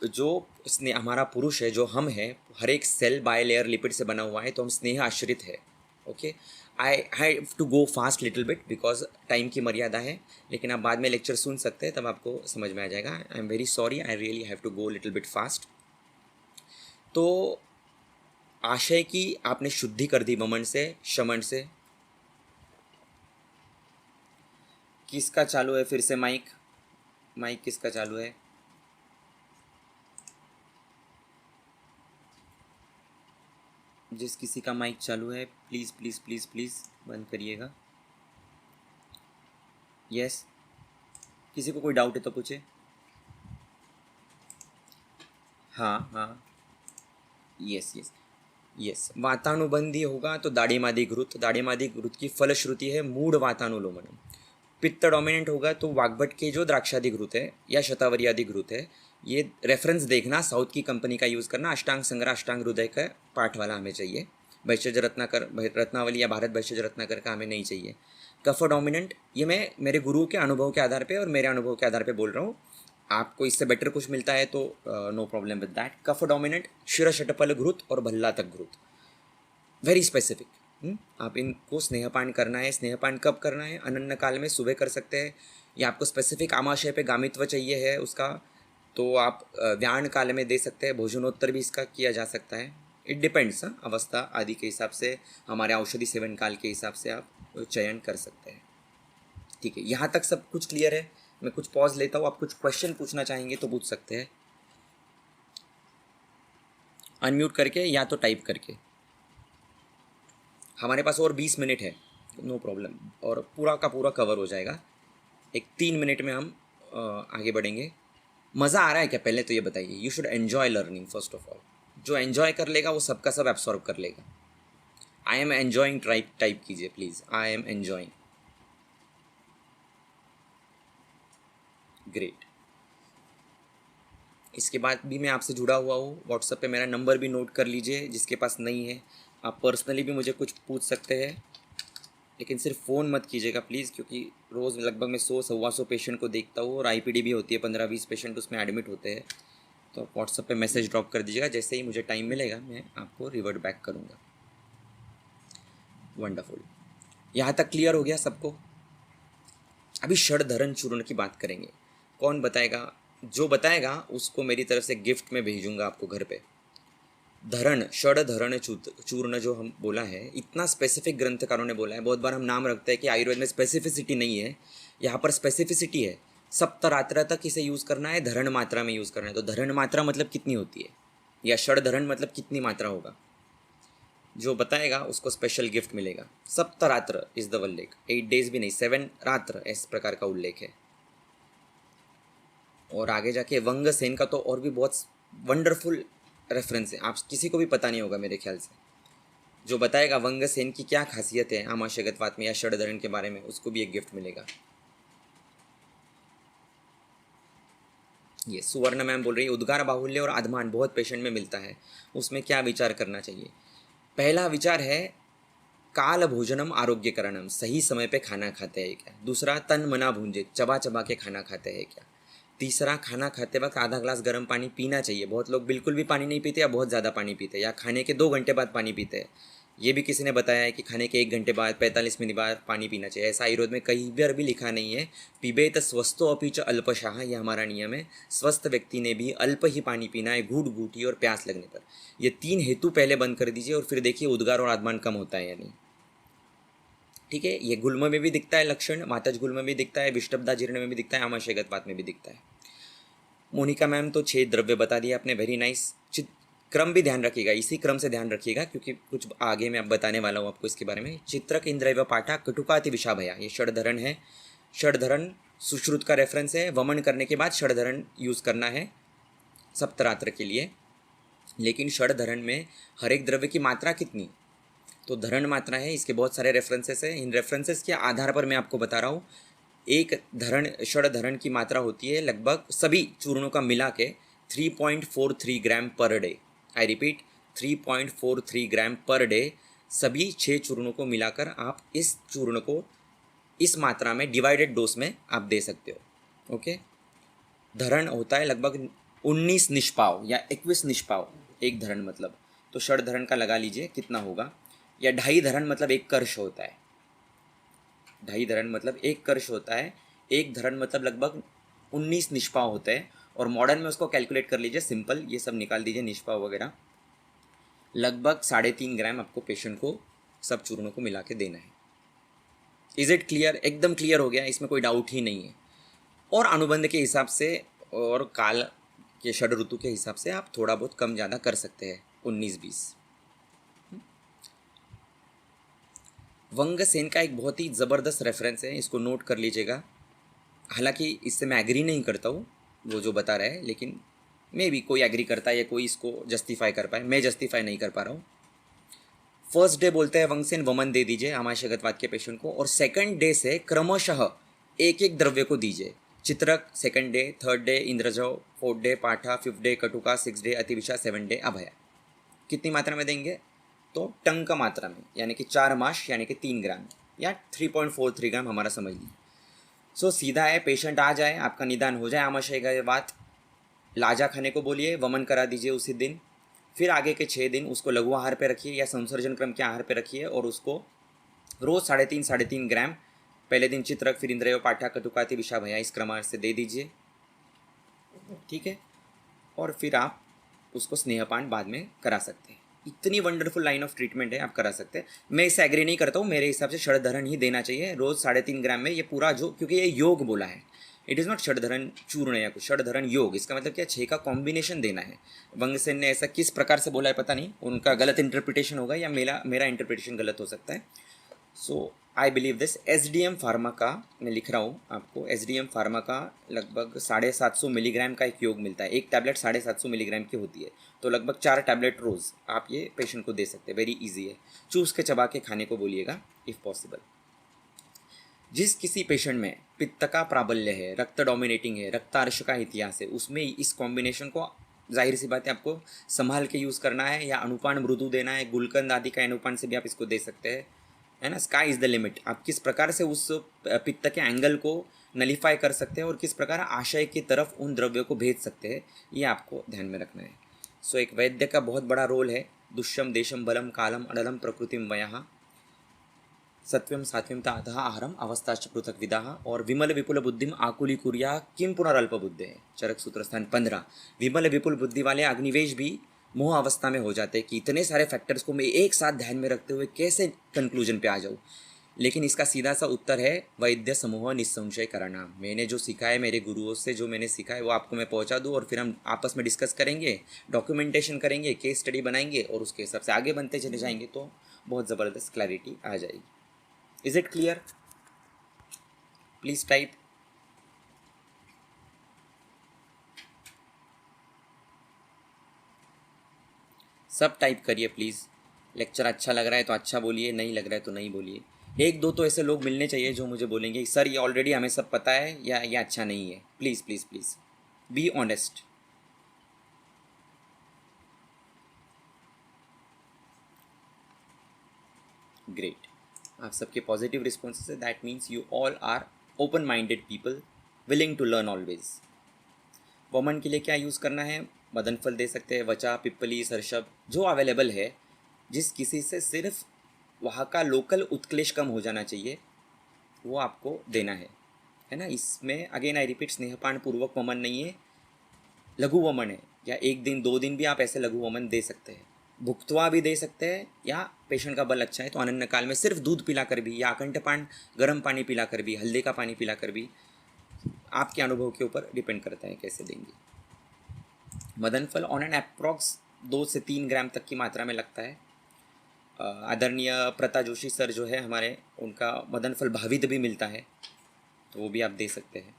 जो स्नेह हमारा पुरुष है, जो हम है, हर एक सेल बाय लेयर लिपिड से बना हुआ है, तो हम स्नेह आश्रित है। Okay, I have to go fast little bit because time की मर्यादा है, लेकिन आप बाद में लेक्चर सुन सकते हैं, तब आपको समझ में आ जाएगा। I am very sorry, I really have to go little bit fast. तो आशय की आपने शुद्धि कर दी वमन से, शमन से। किसका चालू है फिर से माइक? माइक किसका चालू है? जिस किसी का माइक चालू है प्लीज़ प्लीज़ प्लीज़ प्लीज़ बंद करिएगा। यस, किसी को कोई डाउट है तो पूछे। हाँ हाँ, यस यस यस। वातानुबंधी होगा तो दाढ़ीमादि घृत, दाढ़ीमादि घृत की फलश्रुति है मूढ़ वातानुलोमनम। पित्त डोमिनेंट होगा तो वाग्भट के जो द्राक्षादि घृत है या शतावरियादि घृत है, ये रेफरेंस देखना, साउथ की कंपनी का यूज़ करना। अष्टांग संग्रह, अष्टांग हृदय का पाठ वाला हमें चाहिए, भैषज रत्नाकर, रत्नावली या भारत भैषज रत्नाकर का हमें नहीं चाहिए। कफ डोमिनेंट, ये मैं मेरे गुरु के अनुभव के आधार पे और मेरे अनुभव के आधार पे बोल रहा हूँ, आपको इससे बेटर कुछ मिलता है तो नो प्रॉब्लम विद दैट। कफ डोमिनेंट क्षीर शटपल घृत और भल्लातक घृत, वेरी स्पेसिफिक। आप इनको स्नेहपान करना है। स्नेहपान कब करना है? अनन्न काल में सुबह कर सकते हैं, या आपको स्पेसिफिक आमाशय पे गामित्व चाहिए है उसका, तो आप व्यान काल में दे सकते हैं। भोजनोत्तर भी इसका किया जा सकता है। इट डिपेंड्स, अवस्था आदि के हिसाब से, हमारे औषधि सेवन काल के हिसाब से आप चयन कर सकते हैं। ठीक है, यहाँ तक सब कुछ क्लियर है? मैं कुछ पॉज लेता हूँ, आप कुछ क्वेश्चन पूछना चाहेंगे तो पूछ सकते हैं, अनम्यूट करके या तो टाइप करके। हमारे पास और 20 मिनट है, नो प्रॉब्लम, और पूरा का पूरा कवर हो जाएगा। एक 3 मिनट में हम आगे बढ़ेंगे। मज़ा आ रहा है क्या, पहले तो ये बताइए। You should enjoy learning first of all. जो एन्जॉय कर लेगा वो सबका सब एब्सॉर्ब कर लेगा। आई एम एन्जॉइंग टाइप कीजिए please, I am enjoying. Great. इसके बाद भी मैं आपसे जुड़ा हुआ हूँ, व्हाट्सएप पे मेरा नंबर भी नोट कर लीजिए, जिसके पास नहीं है आप पर्सनली भी मुझे कुछ पूछ सकते हैं, लेकिन सिर्फ फ़ोन मत कीजिएगा प्लीज़, क्योंकि रोज़ लगभग मैं 100-125 पेशेंट को देखता हूँ और आईपीडी भी होती है, 15-20 पेशेंट उसमें एडमिट होते हैं। तो व्हाट्सएप पे मैसेज ड्रॉप कर दीजिएगा, जैसे ही मुझे टाइम मिलेगा मैं आपको रिवर्ट बैक करूँगा। वंडरफुल, यहाँ तक क्लियर हो गया सबको? अभी षडधरण चूर्ण की बात करेंगे। कौन बताएगा? जो बताएगा उसको मेरी तरफ से गिफ्ट में भेजूँगा आपको घर पे। धरण, षडधरण चूर्ण जो हम बोला है, इतना स्पेसिफिक ग्रंथकारों ने बोला है। बहुत बार हम नाम रखते हैं कि आयुर्वेद में स्पेसिफिसिटी नहीं है, यहाँ पर स्पेसिफिसिटी है। सप्तरात्रा तक इसे यूज़ करना है, धरण मात्रा में यूज़ करना है। तो धरण मात्रा मतलब कितनी होती है, या षडधरण मतलब कितनी मात्रा होगा, जो बताएगा उसको स्पेशल गिफ्ट मिलेगा। सप्तरात्र इज द उल्लेख, 8 डेज भी नहीं, 7 रात्र इस प्रकार का उल्लेख है। और आगे जाके वंग सेन का तो और भी बहुत वंडरफुल रेफरेंस है, आप किसी को भी पता नहीं होगा मेरे ख्याल से। जो बताएगा वंग सेन की क्या खासियत है आमाशयगतवात में या षडधरण के बारे में, उसको भी एक गिफ्ट मिलेगा। ये सुवर्ण मैम बोल रही है उद्गार बाहुल्य और आधमान बहुत पेशेंट में मिलता है, उसमें क्या विचार करना चाहिए। पहला विचार है काल भोजनम आरोग्यकरणम, सही समय पे खाना खाते हैं क्या। दूसरा तन मना भूंजे, चबा चबा के खाना खाते हैं क्या। तीसरा खाना खाते वक्त आधा ग्लास गर्म पानी पीना चाहिए, बहुत लोग बिल्कुल भी पानी नहीं पीते या बहुत ज़्यादा पानी पीते हैं, या खाने के 2 घंटे बाद पानी पीते हैं। ये भी किसी ने बताया है कि खाने के 1 घंटे बाद 45 मिनट बाद पानी पीना चाहिए, ऐसा आयुर्वेद में कहीं बार भी लिखा नहीं है। पिबेत स्वस्थो अपी च अल्पशाह, ये हमारा नियम है, स्वस्थ व्यक्ति ने भी अल्प ही पानी पीना है, घूट घूटी और प्यास लगने पर। ये 3 हेतु पहले बंद कर दीजिए और फिर देखिए उद्गार और आत्मान कम होता है या नहीं। ठीक है, ये गुल्म में भी दिखता है लक्षण, मातज गुल्म में भी दिखता है, विष्टब्दा जीर्ण में भी दिखता है, आमाशयगतवात में भी दिखता है। मोनिका मैम तो 6 द्रव्य बता दिए आपने, वेरी नाइस। क्रम भी ध्यान रखिएगा, इसी क्रम से ध्यान रखिएगा क्योंकि कुछ आगे मैं अब बताने वाला हूँ आपको इसके बारे में। चित्रक इंद्रैव पाठा कटुकाति विषा भया, ये षडधरण है। षडधरण सुश्रुत का रेफरेंस है, वमन करने के बाद षडधरण यूज़ करना है सप्तरात्र के लिए। लेकिन षडधरण में हर एक द्रव्य की मात्रा कितनी, तो धरण मात्रा है, इसके बहुत सारे रेफरेंसेस हैं। इन रेफरेंसेस के आधार पर मैं आपको बता रहा हूँ। एक धरण षडधरण की मात्रा होती है लगभग सभी चूर्णों का मिला के 3.43 ग्राम per day. I repeat 3.43 gram per day. सभी 6 चूर्णों को मिलाकर आप इस चूर्ण को इस मात्रा में डिवाइडेड डोज में आप दे सकते हो। ओके, धरण होता है लगभग 19 निष्पाव या 21 निष्पाव एक धरण मतलब, तो षडधरण का लगा लीजिए कितना होगा। या 2.5 धरण मतलब 1 कर्ष होता है, 2.5 धरण मतलब 1 कर्ष होता है। एक धरण मतलब लगभग 19 निष्पाव होते हैं, और मॉडर्न में उसको कैलकुलेट कर लीजिए, सिंपल ये सब निकाल दीजिए निष्पाव वगैरह। लगभग 3.5 ग्राम आपको पेशेंट को सब चूर्णों को मिला के देना है। Is it clear? एकदम क्लियर हो गया, इसमें कोई डाउट ही नहीं है। और अनुबंध के हिसाब से और काल के षड ऋतु के हिसाब से आप थोड़ा बहुत कम ज़्यादा कर सकते हैं, 19-20। वंग सेन का एक बहुत ही ज़बरदस्त रेफरेंस है, इसको नोट कर लीजिएगा। हालांकि इससे मैं एग्री नहीं करता हूँ वो जो बता रहा है, लेकिन मे भी कोई एग्री करता है या कोई इसको जस्टिफाई कर पाए, मैं जस्टिफाई नहीं कर पा रहा हूँ। फर्स्ट डे बोलते हैं वंग सेन वमन दे दीजिए आमाशयगतवात के पेशेंट को, और सेकंड डे से क्रमशः एक एक द्रव्य को दीजिए। चित्रक सेकंड डे, थर्ड डे इंद्रजव, फोर्थ डे पाठा, फिफ्थ डे कटुका, 6 डे अतिविशा, 7 डे अभया। कितनी मात्रा में देंगे, तो टंक का मात्रा में, यानी कि 4 माश यानी कि 3 ग्राम या 3.43 ग्राम हमारा समझ लीजिए। सो सीधा है, पेशेंट आ जाए, आपका निदान हो जाए आमाशयगतवात, लाजा खाने को बोलिए, वमन करा दीजिए उसी दिन। फिर आगे के 6 दिन उसको लघु आहार पे रखिए या संसर्जन क्रम के आहार पे रखिए, और उसको रोज़ 3.5 ग्राम, पहले दिन चित्रक फिर इंद्रियो पाठा कटुकाति विषा भया इस क्रम से दे दीजिए। ठीक है, और फिर आप उसको स्नेहपान बाद में करा सकते हैं। इतनी वंडरफुल लाइन ऑफ ट्रीटमेंट है, आप करा सकते हैं। मैं इससे एग्री नहीं करता हूँ, मेरे हिसाब से षडधरण ही देना चाहिए रोज़ 3.5 ग्राम में, ये पूरा जो, क्योंकि ये योग बोला है, इट इज़ नॉट षडधरण चूर्ण या कुछ, षडधरण योग, इसका मतलब क्या 6 का कॉम्बिनेशन देना है। वंगसेन ने ऐसा किस प्रकार से बोला है पता नहीं, उनका गलत इंटरप्रिटेशन होगा या मेरा इंटरप्रिटेशन गलत हो सकता है। So I believe this. SDM pharma का मैं लिख रहा हूँ आपको, SDM फार्मा का लगभग 750 मिलीग्राम का एक योग मिलता है, एक टैबलेट 750 मिलीग्राम की होती है, तो लगभग 4 टैबलेट रोज़ आप ये पेशेंट को दे सकते हैं। वेरी इजी है, चूस के चबा के खाने को बोलिएगा इफ़ पॉसिबल। जिस किसी पेशेंट में पित्त का प्राबल्य है, रक्त डोमिनेटिंग है, रक्तार्श का इतिहास है, उसमें इस कॉम्बिनेशन को जाहिर सी बात है आपको संभाल के यूज़ करना है, या अनुपान मृदु देना है, गुलकंद आदि का अनुपान से भी आप इसको दे सकते हैं, है ना। स्काई इज़ द लिमिट, आप किस प्रकार से उस पित्त के एंगल को नलीफाई कर सकते हैं और किस प्रकार आशय की तरफ उन द्रव्यों को भेज सकते हैं, ये आपको ध्यान में रखना है। सो एक वैद्य का बहुत बड़ा रोल है। दुष्यम देशम बलम कालम अडलम प्रकृतिम वयः, सत्वम सात्वम अतः आहारम अवस्थाश्च पृथक विदाः, और विमल विपुल बुद्धिम आकुली कुरिया किम पुनरअल्प बुद्धे, चरक सूत्र स्थान 15। विमल विपुल बुद्धि वाले अग्निवेश भी मोह अवस्था में हो जाते हैं कि इतने सारे फैक्टर्स को मैं एक साथ ध्यान में रखते हुए कैसे कंक्लूजन पे आ जाऊँ। लेकिन इसका सीधा सा उत्तर है वैद्य समूह निस्संशय करना। मैंने जो सीखा है, मेरे गुरुओं से जो मैंने सीखा है वो आपको मैं पहुंचा दूँ, और फिर हम आपस में डिस्कस करेंगे, डॉक्यूमेंटेशन करेंगे, केस स्टडी बनाएंगे, और उसके हिसाब से आगे बनते चले जाएंगे, तो बहुत ज़बरदस्त क्लैरिटी आ जाएगी। Is it clear? Please type. सब टाइप करिए प्लीज़। लेक्चर अच्छा लग रहा है तो अच्छा बोलिए, नहीं लग रहा है तो नहीं बोलिए। एक दो तो ऐसे लोग मिलने चाहिए जो मुझे बोलेंगे सर ये ऑलरेडी हमें सब पता है या ये अच्छा नहीं है। Please please please be honest. Great, आप सबके पॉजिटिव रिस्पॉन्सेस है, that means you all are open minded people willing to learn always. वोमन के लिए क्या यूज़ करना है? मदन फल दे सकते हैं, वचा, पिप्पली, सरशब, जो अवेलेबल है। जिस किसी से सिर्फ वहाँ का लोकल उत्क्लेश कम हो जाना चाहिए वो आपको देना है ना। इसमें अगेन आई रिपीट, स्नेहपान पूर्वक वमन नहीं है, लघु वमन है। या एक दिन 2 दिन भी आप ऐसे लघु वमन दे सकते हैं, भुक्तवा भी दे सकते हैं, या पेशेंट का बल अच्छा है तो अनन्य काल में सिर्फ दूध पिलाकर भी, या अकंठपान गर्म पानी पिलाकर भी, हल्दी का पानी पिलाकर भी, आपके अनुभव के ऊपर डिपेंड करता है कैसे देंगे। मदन फल ऑन एन अप्रॉक्स 2 से 3 ग्राम तक की मात्रा में लगता है। आदरणीय प्रता जोशी सर जो है हमारे, उनका मदन फल भावित भी मिलता है, तो वो भी आप दे सकते हैं।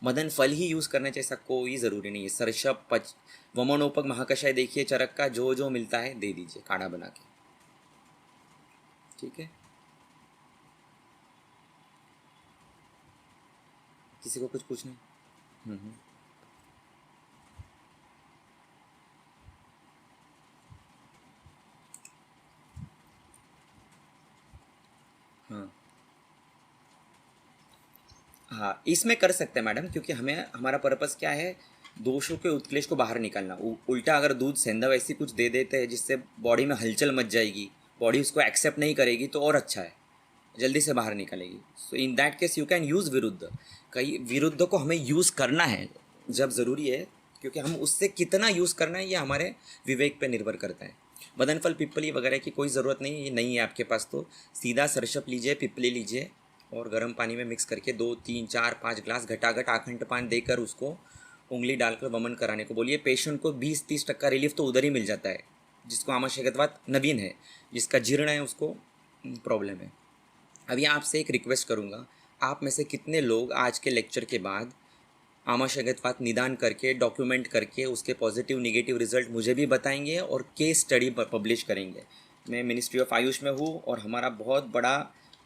मदन फल ही यूज़ करना चाहिए, ऐसा कोई ज़रूरी नहीं है। सरशब, पच, वमनोपक, महाकषाय देखिए, चरक का जो जो मिलता है दे दीजिए काढ़ा बना के, ठीक है। किसी को कुछ पूछना? हम्म। हाँ हाँ, इसमें कर सकते हैं मैडम, क्योंकि हमें हमारा पर्पस क्या है, दोषों के उत्क्लेश को बाहर निकालना। उल्टा अगर दूध सेंधा वैसी कुछ दे देते हैं जिससे बॉडी में हलचल मच जाएगी, बॉडी उसको एक्सेप्ट नहीं करेगी, तो और अच्छा है, जल्दी से बाहर निकलेगी। So in that case you can use विरुद्ध। कई विरुद्ध को हमें यूज़ करना है जब ज़रूरी है, क्योंकि हम उससे कितना यूज़ करना है ये हमारे विवेक पे निर्भर करता है। मदन फल, पिप्पली वगैरह की कोई ज़रूरत नहीं है, ये नहीं है आपके पास तो सीधा सरसप लीजिए, पिप्पली लीजिए, और गर्म पानी में मिक्स करके 2 3 4 5 ग्लास घटाघट आखंड पान देकर उसको उंगली डालकर वमन कराने को बोलिए। पेशेंट को 20-30% रिलीफ तो उधर ही मिल जाता है। जिसको आमाशयगतवात नवीन है, जिसका जीर्ण है, उसको प्रॉब्लम है। अभी आपसे एक रिक्वेस्ट करूँगा, आप में से कितने लोग आज के लेक्चर के बाद आमाशयगतवात निदान करके, डॉक्यूमेंट करके, उसके पॉजिटिव निगेटिव रिजल्ट मुझे भी बताएंगे और केस स्टडी पब्लिश करेंगे? मैं मिनिस्ट्री ऑफ आयुष में हूँ और हमारा बहुत बड़ा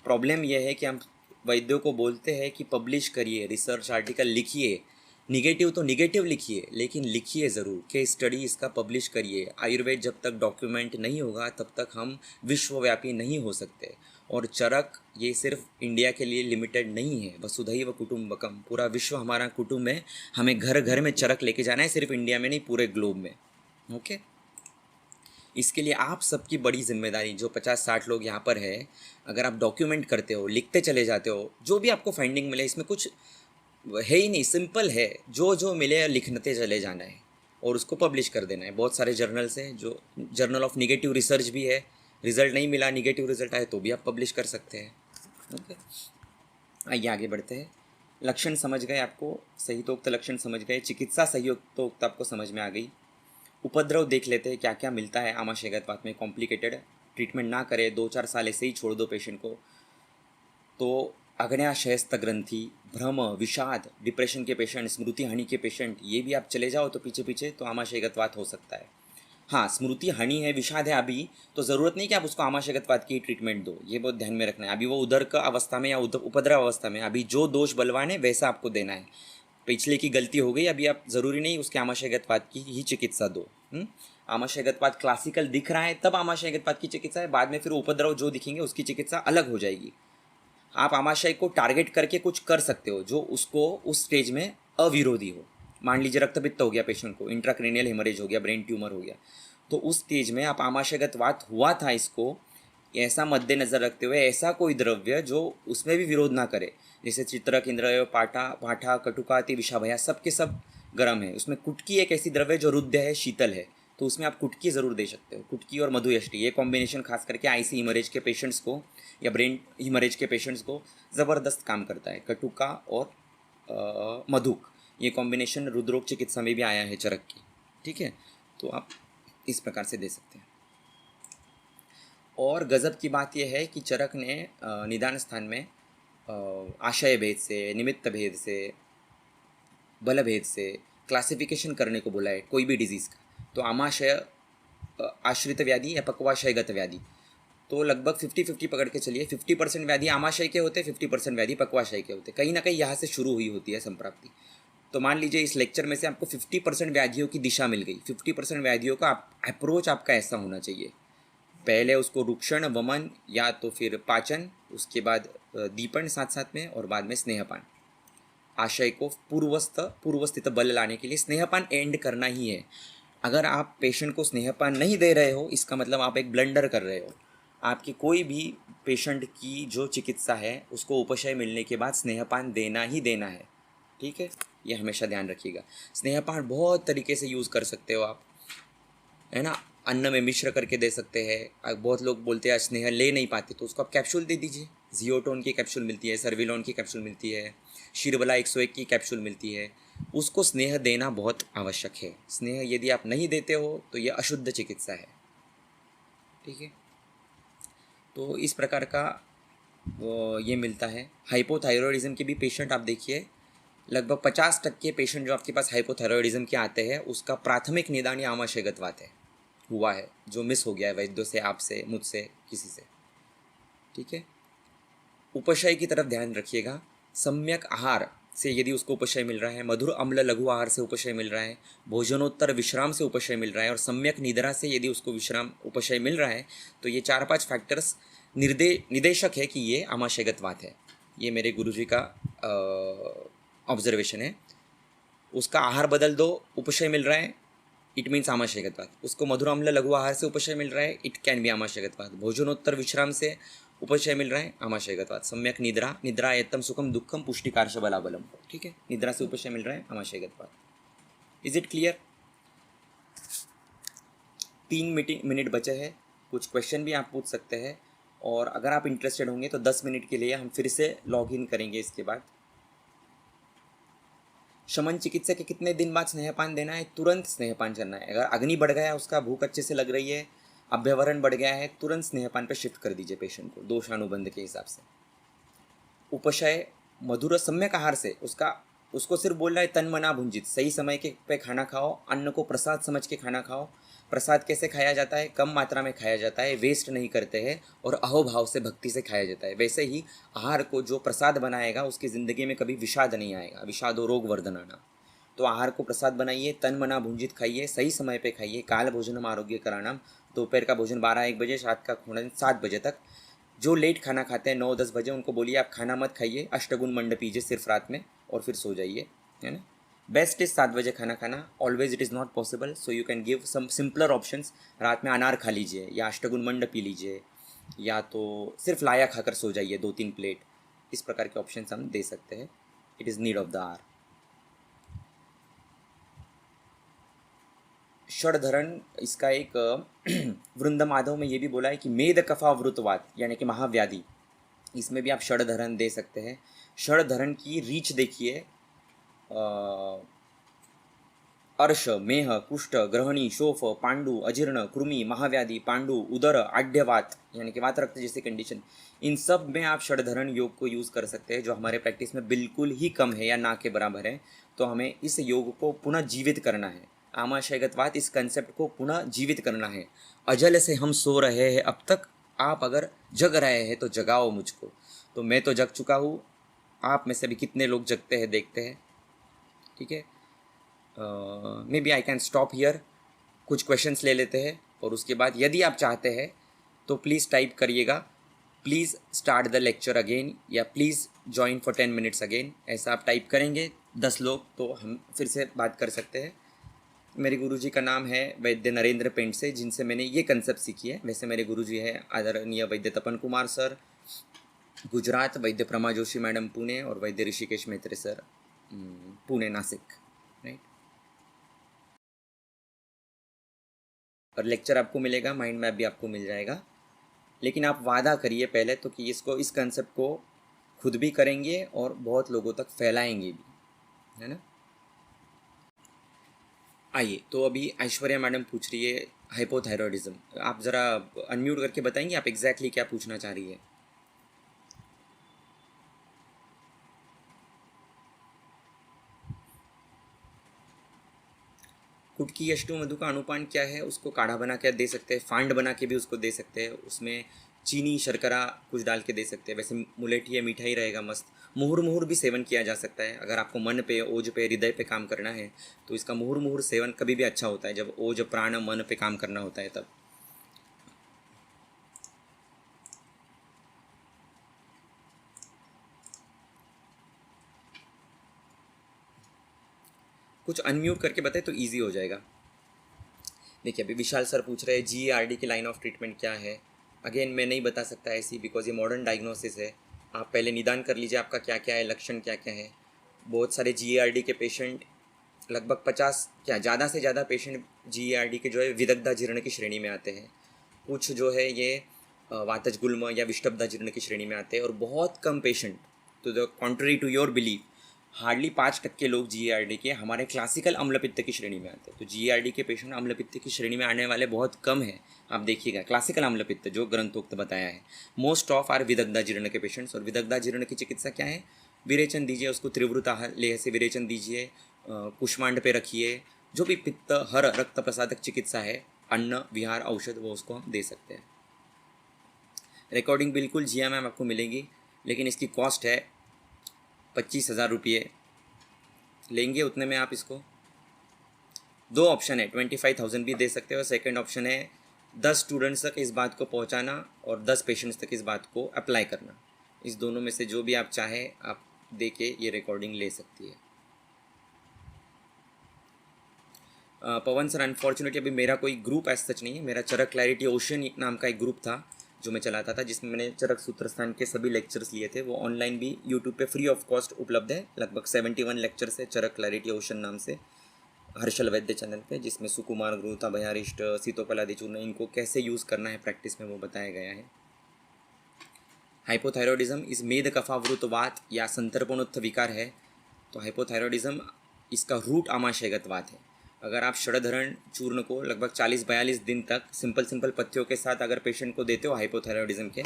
प्रॉब्लम यह है कि हम वैद्यों को बोलते हैं कि पब्लिश करिए, रिसर्च आर्टिकल लिखिए, निगेटिव तो निगेटिव लिखिए, लेकिन लिखिए ज़रूर, केस स्टडी इसका पब्लिश करिए। आयुर्वेद जब तक डॉक्यूमेंट नहीं होगा तब तक हम विश्वव्यापी नहीं हो सकते। और चरक ये सिर्फ इंडिया के लिए लिमिटेड नहीं है, वसुधैव कुटुंबकम, पूरा विश्व हमारा कुटुंब है। हमें घर घर में चरक लेके जाना है, सिर्फ इंडिया में नहीं, पूरे ग्लोब में। ओके, इसके लिए आप सबकी बड़ी जिम्मेदारी, जो 50-60 लोग यहाँ पर है, अगर आप डॉक्यूमेंट करते हो, लिखते चले जाते हो, जो भी आपको फाइंडिंग मिले, इसमें कुछ है ही नहीं, सिंपल है, जो जो मिले लिखते चले जाना है और उसको पब्लिश कर देना है। बहुत सारे जर्नल्स हैं, जो जर्नल ऑफ निगेटिव रिसर्च भी है, रिजल्ट नहीं मिला, निगेटिव रिजल्ट आए तो भी आप पब्लिश कर सकते हैं। ओके, आइए आगे बढ़ते हैं। लक्षण समझ गए आपको, सहितोक्त लक्षण समझ गए, चिकित्सा सहितोक्त आपको समझ में आ गई। उपद्रव देख लेते हैं क्या क्या मिलता है आमाशयगतवात में। कॉम्प्लिकेटेड ट्रीटमेंट ना करें, 2-4 साल ऐसे ही छोड़ दो पेशेंट को। तो अग्न्याशयस्थ ग्रंथि, भ्रम, विषाद, डिप्रेशन के पेशेंट, स्मृति हानि के पेशेंट, ये भी आप चले जाओ तो पीछे पीछे तो आमाशयगतवात हो सकता है। हाँ, स्मृति हानि है, विषाद है अभी, तो ज़रूरत नहीं कि आप उसको आमाशयगतवात की ट्रीटमेंट दो, ये बहुत ध्यान में रखना है। अभी वो उधर का अवस्था में या उपद्रव अवस्था में, अभी जो दोष बलवान है वैसा आपको देना है। पिछले की गलती हो गई, अभी आप ज़रूरी नहीं उसके आमाशयगतवात की ही चिकित्सा दो। आमाशयगतवात क्लासिकल दिख रहा है तब आमाशयगतवात की चिकित्सा है, बाद में फिर उपद्रव जो दिखेंगे उसकी चिकित्सा अलग हो जाएगी। आप आमाशय को टारगेट करके कुछ कर सकते हो जो उसको उस स्टेज में अविरोधी हो। मान लीजिए रक्तपित्त हो गया पेशेंट को, इंट्राक्रेनियल हेमरेज हो गया, ब्रेन ट्यूमर हो गया, तो उस स्टेज में आप आमाशयगतवात हुआ था इसको, ऐसा मद्देनज़र रखते हुए ऐसा कोई द्रव्य जो उसमें भी विरोध ना करे, जैसे चित्रक, इंद्रय, पाठा, भाठा, कटुकाति, विषाभया, सब के सब गर्म है। उसमें कुटकी एक ऐसी द्रव्य जो रुद्ध है, शीतल है, तो उसमें आप कुटकी ज़रूर दे सकते हो। कुटकी और मधुयष्टि, ये कॉम्बिनेशन खास करके आईसी हिमरेज के पेशेंट्स को या ब्रेन हिमरेज के पेशेंट्स को ज़बरदस्त काम करता है। कटुका और मधुक, ये कॉम्बिनेशन रुद्रोग चिकित्सा में भी आया है चरक की, ठीक है, तो आप इस प्रकार से दे सकते हैं। और गज़ब की बात यह है कि चरक ने निदान स्थान में आशय भेद से, निमित्त भेद से, बल भेद से क्लासिफिकेशन करने को बोला है कोई भी डिजीज़ का। तो आमाशय आश्रित व्याधि या पक्वाशयगत व्याधि, तो लगभग 50-50 पकड़ के चलिए। 50% व्याधि आमाशय के होते, 50% व्याधि पक्वाशय के होते, कहीं ना कहीं यहाँ से शुरू हुई होती है संप्राप्ति। तो मान लीजिए इस लेक्चर में से आपको 50% व्याधियों की दिशा मिल गई। 50% व्याधियों का अप्रोच आपका ऐसा होना चाहिए, पहले उसको रुक्षण वमन या तो फिर पाचन, उसके बाद दीपन साथ साथ में, और बाद में स्नेहपान। आशय को पूर्वस्थित बल लाने के लिए स्नेहपान एंड करना ही है। अगर आप पेशेंट को स्नेहपान नहीं दे रहे हो, इसका मतलब आप एक ब्लंडर कर रहे हो। आपकी कोई भी पेशेंट की जो चिकित्सा है उसको उपशय मिलने के बाद स्नेहपान देना ही देना है, ठीक है, ये हमेशा ध्यान रखिएगा। स्नेहपान बहुत तरीके से यूज़ कर सकते हो आप, है ना, अन्न में मिश्र करके दे सकते हैं। बहुत लोग बोलते हैं स्नेह ले नहीं पाते, तो उसको आप कैप्सूल दे दीजिए। जियोटोन की कैप्सूल मिलती है, सर्विलोन की कैप्सूल मिलती है, शीरबला 101 की कैप्सूल मिलती है। उसको स्नेह देना बहुत आवश्यक है। स्नेह यदि आप नहीं देते हो तो ये अशुद्ध चिकित्सा है, ठीक है। तो इस प्रकार का ये मिलता है। हाइपोथायरॉयडिज्म के भी पेशेंट आप देखिए, लगभग 50% पेशेंट जो आपके पास हाइपोथायरॉयडिज्म के आते हैं उसका प्राथमिक निदान या आमाशयगतवात है, हुआ है, जो मिस हो गया है वैद्यों से, आपसे, मुझसे, किसी से, ठीक है। उपशय की तरफ ध्यान रखिएगा। सम्यक आहार से यदि उसको उपशय मिल रहा है, मधुर अम्ल लघु आहार से उपशय मिल रहा है, भोजनोत्तर विश्राम से उपशय मिल रहा है, और सम्यक निद्रा से यदि उसको विश्राम उपशय मिल रहा है, तो ये 4-5 फैक्टर्स निदेशक है कि ये आमाशयगतवात है। ये मेरे गुरुजी का ऑब्जर्वेशन है। उसका आहार बदल दो, उपशय मिल रहा है, इट मीन्स आमाशयगतवात। उसको मधुर अम्ल लघु आहार से उपशय मिल रहा है, इट कैन बी आमाशयगतवात। भोजनोत्तर विश्राम से उपशय मिल रहा है, आमाशयगतवात। सम्यक निद्रा, निद्रा यत्तम सुखम दुखम पुष्टिकारश बलाबलम, ठीक है, निद्रा से उपशय मिल रहा है, आमाशयगतवात। Is it clear? 3 मिनट बचे हैं, कुछ क्वेश्चन भी आप पूछ सकते हैं, और अगर आप इंटरेस्टेड होंगे तो 10 मिनट के लिए हम फिर से लॉग इन करेंगे। इसके बाद शमन चिकित्सा के कितने दिन बाद स्नेहपान देना है? तुरंत स्नेहपान करना है। अगर अग्नि बढ़ गया है, उसका भूख अच्छे से लग रही है, अभ्यवरण बढ़ गया है, तुरंत स्नेहपान पे शिफ्ट कर दीजिए पेशेंट को, दोषानुबंध के हिसाब से। उपशय मधुर सम्यक आहार से, उसको सिर्फ बोलना है तन मना भुंजित, सही समय के पे खाना खाओ, अन्न को प्रसाद समझ के खाना खाओ। प्रसाद कैसे खाया जाता है? कम मात्रा में खाया जाता है, वेस्ट नहीं करते हैं, और अहोभाव से भक्ति से खाया जाता है। वैसे ही आहार को जो प्रसाद बनाएगा उसकी ज़िंदगी में कभी विषाद नहीं आएगा, विषादो रोग वर्धनाना। तो आहार को प्रसाद बनाइए, तन मना भुंजित खाइए, सही समय पे खाइए। काल भोजनम आरोग्य कराणाम, दोपहर का भोजन 12-1 बजे, रात का भोजन 7 बजे तक। जो लेट खाना खाते हैं 9-10 बजे, उनको बोलिए आप खाना मत खाइए, अष्टगुण मंड पीजिए सिर्फ रात में, और फिर सो जाइए, है ना। बेस्ट इज 7 बजे खाना खाना। Always it is not possible, so you can give some simpler options. रात में अनार खा लीजिए, या अष्टगुण मंड पी लीजिए, या तो सिर्फ लाया खाकर सो जाइए 2-3 प्लेट। इस प्रकार के ऑप्शंस हम दे सकते हैं। It is need of the hour. षडधरण इसका एक वृंद माधव में ये भी बोला है कि मेद कफा वृतवात, यानी कि महाव्याधि, इसमें भी आप षडधरण दे सकते हैं। षडधरण की रीच देखिए, अर्श, मेह, कुष्ठ, ग्रहणी, शोफ, पांडु, अजीर्ण, कृमि, महाव्याधि, पांडु, उदर, आढ्यवात, यानी कि वात रक्त जैसी कंडीशन, इन सब में आप षडधरण योग को यूज़ कर सकते हैं, जो हमारे प्रैक्टिस में बिल्कुल ही कम है या ना के बराबर है। तो हमें इस योग को पुनः जीवित करना है। आमाशयगतवात, इस कंसेप्ट को पुनः जीवित करना है। अजल से हम सो रहे हैं, अब तक आप अगर जग रहे हैं तो जगाओ मुझको। तो मैं तो जग चुका हूँ, आप में से भी कितने लोग जगते हैं देखते हैं, ठीक है। Maybe I can stop here. कुछ क्वेश्चंस ले लेते हैं, और उसके बाद यदि आप चाहते हैं तो प्लीज़ टाइप करिएगा, please start the lecture again, या please join for 10 minutes again. ऐसा आप टाइप करेंगे 10 लोग, तो हम फिर से बात कर सकते हैं। मेरे गुरुजी का नाम है वैद्य नरेंद्र पेंट से, जिनसे मैंने ये कंसेप्ट सीखी है। वैसे मेरे गुरुजी हैं आदरणीय वैद्य तपन कुमार सर गुजरात, वैद्य प्रमा जोशी मैडम पुणे, और वैद्य ऋषिकेश मेत्रे सर पुणे नासिक, राइट। और लेक्चर आपको मिलेगा, माइंड मैप भी आपको मिल जाएगा। लेकिन आप वादा करिए पहले तो कि इस कंसेप्ट को खुद भी करेंगे और बहुत लोगों तक फैलाएंगे भी, है ना। आइए, तो अभी ऐश्वर्या मैडम पूछ रही है हाइपोथायरॉयडिज्म। आप ज़रा अनम्यूट करके बताएंगे आप एग्जैक्टली क्या पूछना चाह रही है। कुटकी अष्टो मधु का अनुपान क्या है, उसको काढ़ा बना के दे सकते हैं, फांड बना के भी उसको दे सकते हैं, उसमें चीनी शर्करा कुछ डाल के दे सकते हैं। वैसे मुलेठी है, मीठा ही रहेगा मस्त। मुहुर मुहुर भी सेवन किया जा सकता है, अगर आपको मन पे, ओज पे, हृदय पे काम करना है तो इसका मुहुर मुहुर सेवन कभी भी अच्छा होता है, जब ओज प्राण मन पे काम करना होता है तब। कुछ अनम्यूट करके बताए तो ईजी हो जाएगा। देखिए अभी विशाल सर पूछ रहे हैं GARD की लाइन ऑफ ट्रीटमेंट क्या है। अगेन मैं नहीं बता सकता ऐसी, बिकॉज ये मॉडर्न डायग्नोसिस है। आप पहले निदान कर लीजिए आपका क्या क्या है, लक्षण क्या क्या है। बहुत सारे GARD के पेशेंट, लगभग 50 क्या ज़्यादा से ज़्यादा पेशेंट GARD के जो है विदग्धा जीर्ण की श्रेणी में आते हैं। कुछ जो है ये वातज गुल्म या विष्टब्धा जीर्ण की श्रेणी में आते हैं, और बहुत कम पेशेंट, तो the contrary to your believe, hardly 5% लोग GARD के हमारे क्लासिकल अम्लपित्त की श्रेणी में आते हैं। तो GARD के पेशेंट अम्लपित्त की श्रेणी में आने वाले बहुत कम है। आप देखिएगा क्लासिकल अम्लपित्त जो ग्रंथोक्त बताया है, मोस्ट ऑफ आर विदग्धा जीर्ण के पेशेंट्स। और विदग्धा जीर्ण की चिकित्सा क्या है, विरेचन दीजिए उसको, त्रिवृत लेह से विरेचन दीजिए, कुष्मांड पे रखिए, जो भी पित्त हर रक्त प्रसादक चिकित्सा है, अन्न विहार औषध, वो उसको हम दे सकते हैं। रिकॉर्डिंग बिल्कुल जिया मैम आपको मिलेगी, लेकिन इसकी कॉस्ट है 25,000 रुपये। लेंगे उतने में आप इसको? दो ऑप्शन है, 25,000 भी दे सकते हो। सेकंड ऑप्शन है 10 स्टूडेंट्स तक इस बात को पहुंचाना और 10 पेशेंट्स तक इस बात को अप्लाई करना। इस दोनों में से जो भी आप चाहें आप दे के ये रिकॉर्डिंग ले सकती है। पवन सर अनफॉर्चुनेटली अभी मेरा कोई ग्रुप ऐसा सच नहीं है। मेरा चरक क्लैरिटी ओशन नाम का एक ग्रुप था जो मैं चलाता था, जिसमें मैंने चरक सूत्रस्थान के सभी लेक्चर्स लिए थे। वो ऑनलाइन भी यूट्यूब पे फ्री ऑफ कॉस्ट उपलब्ध है। लगभग 71 लेक्चर्स है चरक क्लैरिटी ओशन नाम से, हर्षल वैद्य चैनल पे, जिसमें सुकुमार ग्रुत, अभयारिष्ट, सीतोपलादि चूर्ण, इनको कैसे यूज़ करना है प्रैक्टिस में वो बताया गया है। हाइपोथायरॉयडिज्म इस मेद कफावृतवात या संतर्पणोत्थ विकार है। तो हाइपोथायरॉयडिज्म इसका रूट आमाशयगत वात है। अगर आप षडधरण चूर्ण को लगभग 40-42 दिन तक सिंपल पथ्यों के साथ अगर पेशेंट को देते हो हाइपोथायरॉयडिज्म के,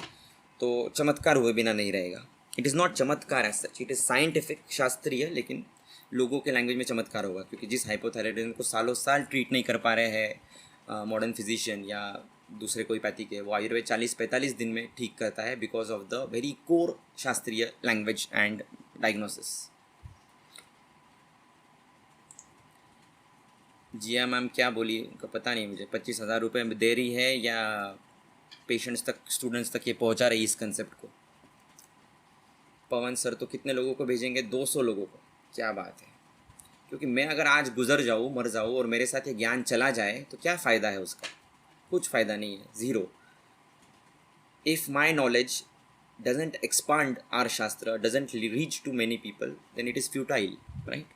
तो चमत्कार हुए बिना नहीं रहेगा। इट इज़ नॉट चमत्कार as such, it is scientific, शास्त्रीय, लेकिन लोगों के लैंग्वेज में चमत्कार होगा, क्योंकि जिस हाइपोथायरॉयडिज्म को सालों साल ट्रीट नहीं कर पा रहे हैं मॉडर्न फिजिशियन या दूसरे कोई पैथी के, वो आयुर्वेद 40-45 दिन में ठीक करता है, because of the very core शास्त्रीय language and diagnosis. Jiya ma'am क्या बोली उनका पता नहीं मुझे, 25,000 रुपये दे रही है या पेशेंट्स तक, स्टूडेंट्स तक ये पहुंचा रही है इस कंसेप्ट को। पवन सर तो कितने लोगों को भेजेंगे? 200 लोगों को। क्या बात है, क्योंकि मैं अगर आज गुजर जाऊँ, मर जाऊँ और मेरे साथ ये ज्ञान चला जाए तो क्या फ़ायदा है उसका? कुछ फ़ायदा नहीं है, zero. If my knowledge doesn't expand, our शास्त्र doesn't reach to many people, then it is futile, right.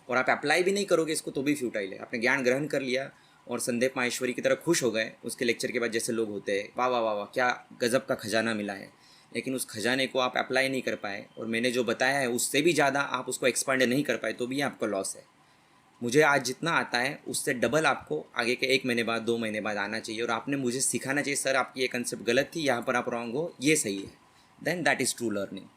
और आप अप्लाई भी नहीं करोगे इसको तो भी फ्यूटाइल है। आपने ज्ञान ग्रहण कर लिया और संदीप माहेश्वरी की तरह खुश हो गए उसके लेक्चर के बाद, जैसे लोग होते हैं, वाह वाह वाह वाह क्या गज़ब का खजाना मिला है, लेकिन उस खजाने को आप अप्लाई नहीं कर पाए और मैंने जो बताया है उससे भी ज़्यादा आप उसको एक्सपांड नहीं कर पाए, तो भी आपका लॉस है। मुझे आज जितना आता है उससे डबल आपको आगे के 1 महीने बाद, 2 महीने बाद आना चाहिए, और आपने मुझे सिखाना चाहिए सर आपकी ये कंसेप्ट गलत थी, यहाँ पर आप रॉन्ग हो, ये सही है। Then that is true learning.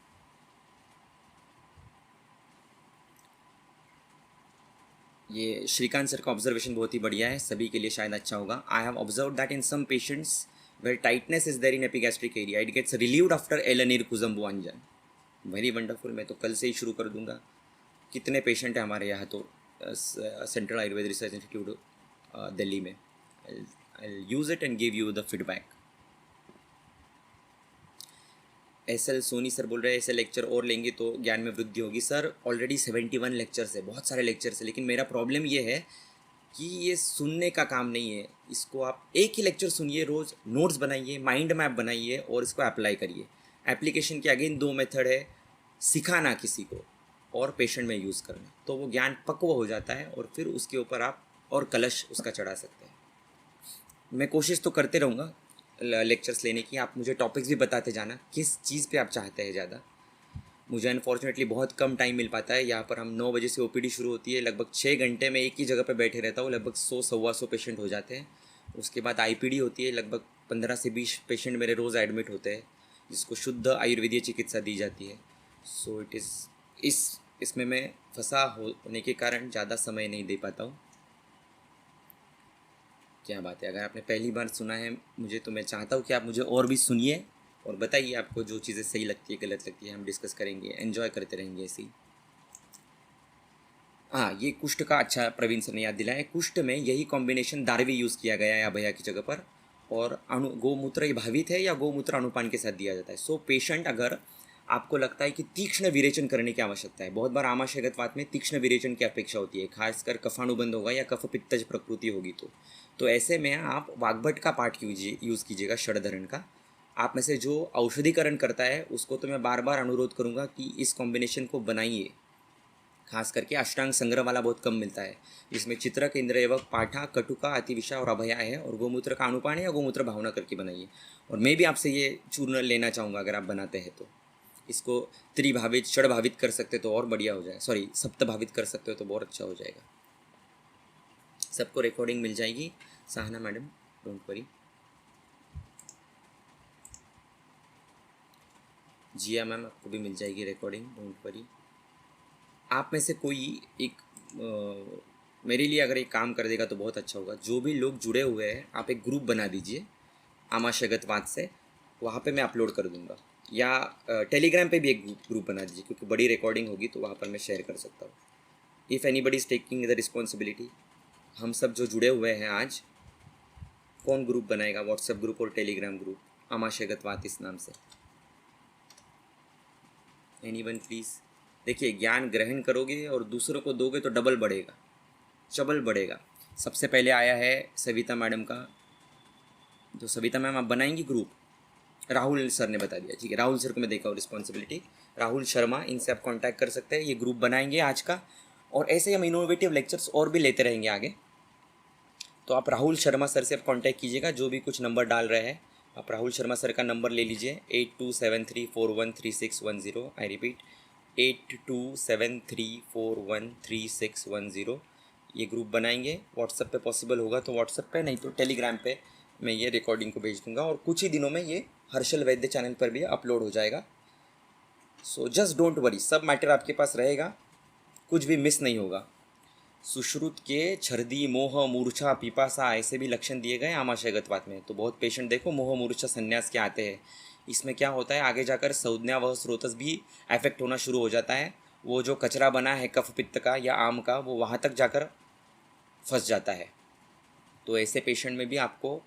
ये श्रीकांत सर का ऑब्जर्वेशन बहुत ही बढ़िया है, सभी के लिए शायद अच्छा होगा। I have observe that in some patients where tightness is there in epigastric area, it gets relieved after एलनीर कुजम्बु अंजन। वेरी वंडरफुल, मैं तो कल से ही शुरू कर दूंगा। कितने पेशेंट हैं हमारे यहाँ, तो central Ayurveda research institute Delhi में। I use it and give you the feedback. SL Soni sir बोल रहे हैं ऐसे लेक्चर और लेंगे तो ज्ञान में वृद्धि होगी। सर ऑलरेडी 71 लेक्चर्स है, बहुत सारे लेक्चर्स है, लेकिन मेरा प्रॉब्लम ये है कि ये सुनने का काम नहीं है। इसको आप एक ही लेक्चर सुनिए, रोज़ नोट्स बनाइए, माइंड मैप बनाइए और इसको अप्लाई करिए। एप्लीकेशन के अगेन 2 मेथड है, सिखाना किसी को और पेशेंट में यूज़ करना, तो वो ज्ञान पक्व हो जाता है और फिर उसके ऊपर आप और कलश उसका चढ़ा सकते हैं। मैं कोशिश तो करते रहूँगा लेक्चर्स लेने की, आप मुझे टॉपिक्स भी बताते जाना किस चीज़ पे आप चाहते हैं ज़्यादा। मुझे अनफॉर्चुनेटली बहुत कम टाइम मिल पाता है। यहाँ पर हम 9 बजे से OPD शुरू होती है, लगभग 6 घंटे में एक ही जगह पे बैठे रहता हूँ, लगभग 100-125 पेशेंट हो जाते हैं। उसके बाद IPD होती है, लगभग 15 से 20 पेशेंट मेरे रोज़ एडमिट होते हैं, जिसको शुद्ध आयुर्वेदीय चिकित्सा दी जाती है। सो इट इज़ इसमें मैं फंसा होने के कारण ज़्यादा समय नहीं दे पाता हूँ। क्या बात है, अगर आपने पहली बार सुना है मुझे तो मैं चाहता हूँ कि आप मुझे और भी सुनिए और बताइए आपको जो चीज़ें सही लगती है गलत लगती है, हम डिस्कस करेंगे, एन्जॉय करते रहेंगे ऐसे ही। हाँ, ये कुष्ठ का अच्छा प्रवीण सर ने याद दिलाया है। कुष्ठ में यही कॉम्बिनेशन दारवी यूज़ किया गया है अभया की जगह पर, और गोमूत्र भावित है या गोमूत्र अनुपान के साथ दिया जाता है। सो पेशेंट, अगर आपको लगता है कि तीक्ष्ण विरेचन करने की आवश्यकता है, बहुत बार आमाशयगतवात में तीक्ष्ण विरेचन की अपेक्षा होती है, खासकर कफानुबंध होगा या कफ पित्तज प्रकृति होगी तो ऐसे में आप वाग्भट का पाठ यूज़ कीजिएगा, षडधरण का। आप में से जो औषधीकरण करता है उसको तो मैं बार बार अनुरोध करूँगा कि इस कॉम्बिनेशन को बनाइए। खास करके अष्टांग संग्रह वाला बहुत कम मिलता है, जिसमें चित्रक, इंद्रयवक, पाठा, कटुका, अतिविषा और अभया है, और गोमूत्र का अनुपान है या गोमूत्र भावना करके बनाइए। और मैं भी आपसे ये चूर्ण लेना चाहूँगा, अगर आप बनाते हैं तो इसको त्रिभावित षडभावित कर सकते तो और बढ़िया हो जाए, सॉरी सप्तभावित कर सकते हो तो बहुत अच्छा हो जाएगा। सबको रिकॉर्डिंग मिल जाएगी, Sahana madam, don't worry. Jiya ma'am, आपको भी मिल जाएगी रिकॉर्डिंग, डोंट वरी। आप में से कोई एक मेरे लिए अगर एक काम कर देगा तो बहुत अच्छा होगा। जो भी लोग जुड़े हुए हैं, आप एक ग्रुप बना दीजिए आमाशयगतवाद से, वहाँ पे मैं अपलोड कर दूँगा, या टेलीग्राम पे भी एक ग्रुप बना दीजिए, क्योंकि बड़ी रिकॉर्डिंग होगी तो वहाँ पर मैं शेयर कर सकता हूँ। If anybody is taking the responsibility, हम सब जो जुड़े हुए हैं आज, कौन ग्रुप बनाएगा, व्हाट्सएप ग्रुप और टेलीग्राम ग्रुप, आमाशयगतवाद इस नाम से? Anyone please. देखिए, ज्ञान ग्रहण करोगे और दूसरों को दोगे तो डबल बढ़ेगा, चबल बढ़ेगा। सबसे पहले आया है सविता मैडम का, जो सविता मैम आप बनाएंगी ग्रुप, राहुल सर ने बता दिया, ठीक है, राहुल सर को मैं देखा हूँ रिस्पॉन्सिबिलिटी, राहुल शर्मा, इनसे आप कांटेक्ट कर सकते हैं, ये ग्रुप बनाएंगे आज का। और ऐसे हम इनोवेटिव लेक्चर्स और भी लेते रहेंगे आगे, तो आप राहुल शर्मा सर से आप कांटेक्ट कीजिएगा, जो भी कुछ नंबर डाल रहे हैं आप राहुल शर्मा सर का नंबर ले लीजिए, 8273413610। I repeat, 8273413610। ये ग्रुप बनाएंगे, व्हाट्सएप पे पॉसिबल होगा तो व्हाट्सएप पे, नहीं तो टेलीग्राम पे मैं ये रिकॉर्डिंग को भेज दूंगा, और कुछ ही दिनों में ये हर्षल वैद्य चैनल पर भी अपलोड हो जाएगा। सो जस्ट डोंट वरी, सब मैटर आपके पास रहेगा, कुछ भी मिस नहीं होगा। सुश्रुत के छर्दी, मोह, मूर्छा, पिपासा, ऐसे भी लक्षण दिए गए आमाशयगतवात में। तो बहुत पेशेंट देखो मोह, मूर्छा, संन्यास के आते हैं। इसमें क्या होता है, आगे जाकर संज्ञा वह स्रोतस भी अफेक्ट होना शुरू हो जाता है। वो जो कचरा बना है कफ पित्त का या आम का, वो वहाँ तक जाकर फंस जाता है। तो ऐसे पेशेंट में भी आपको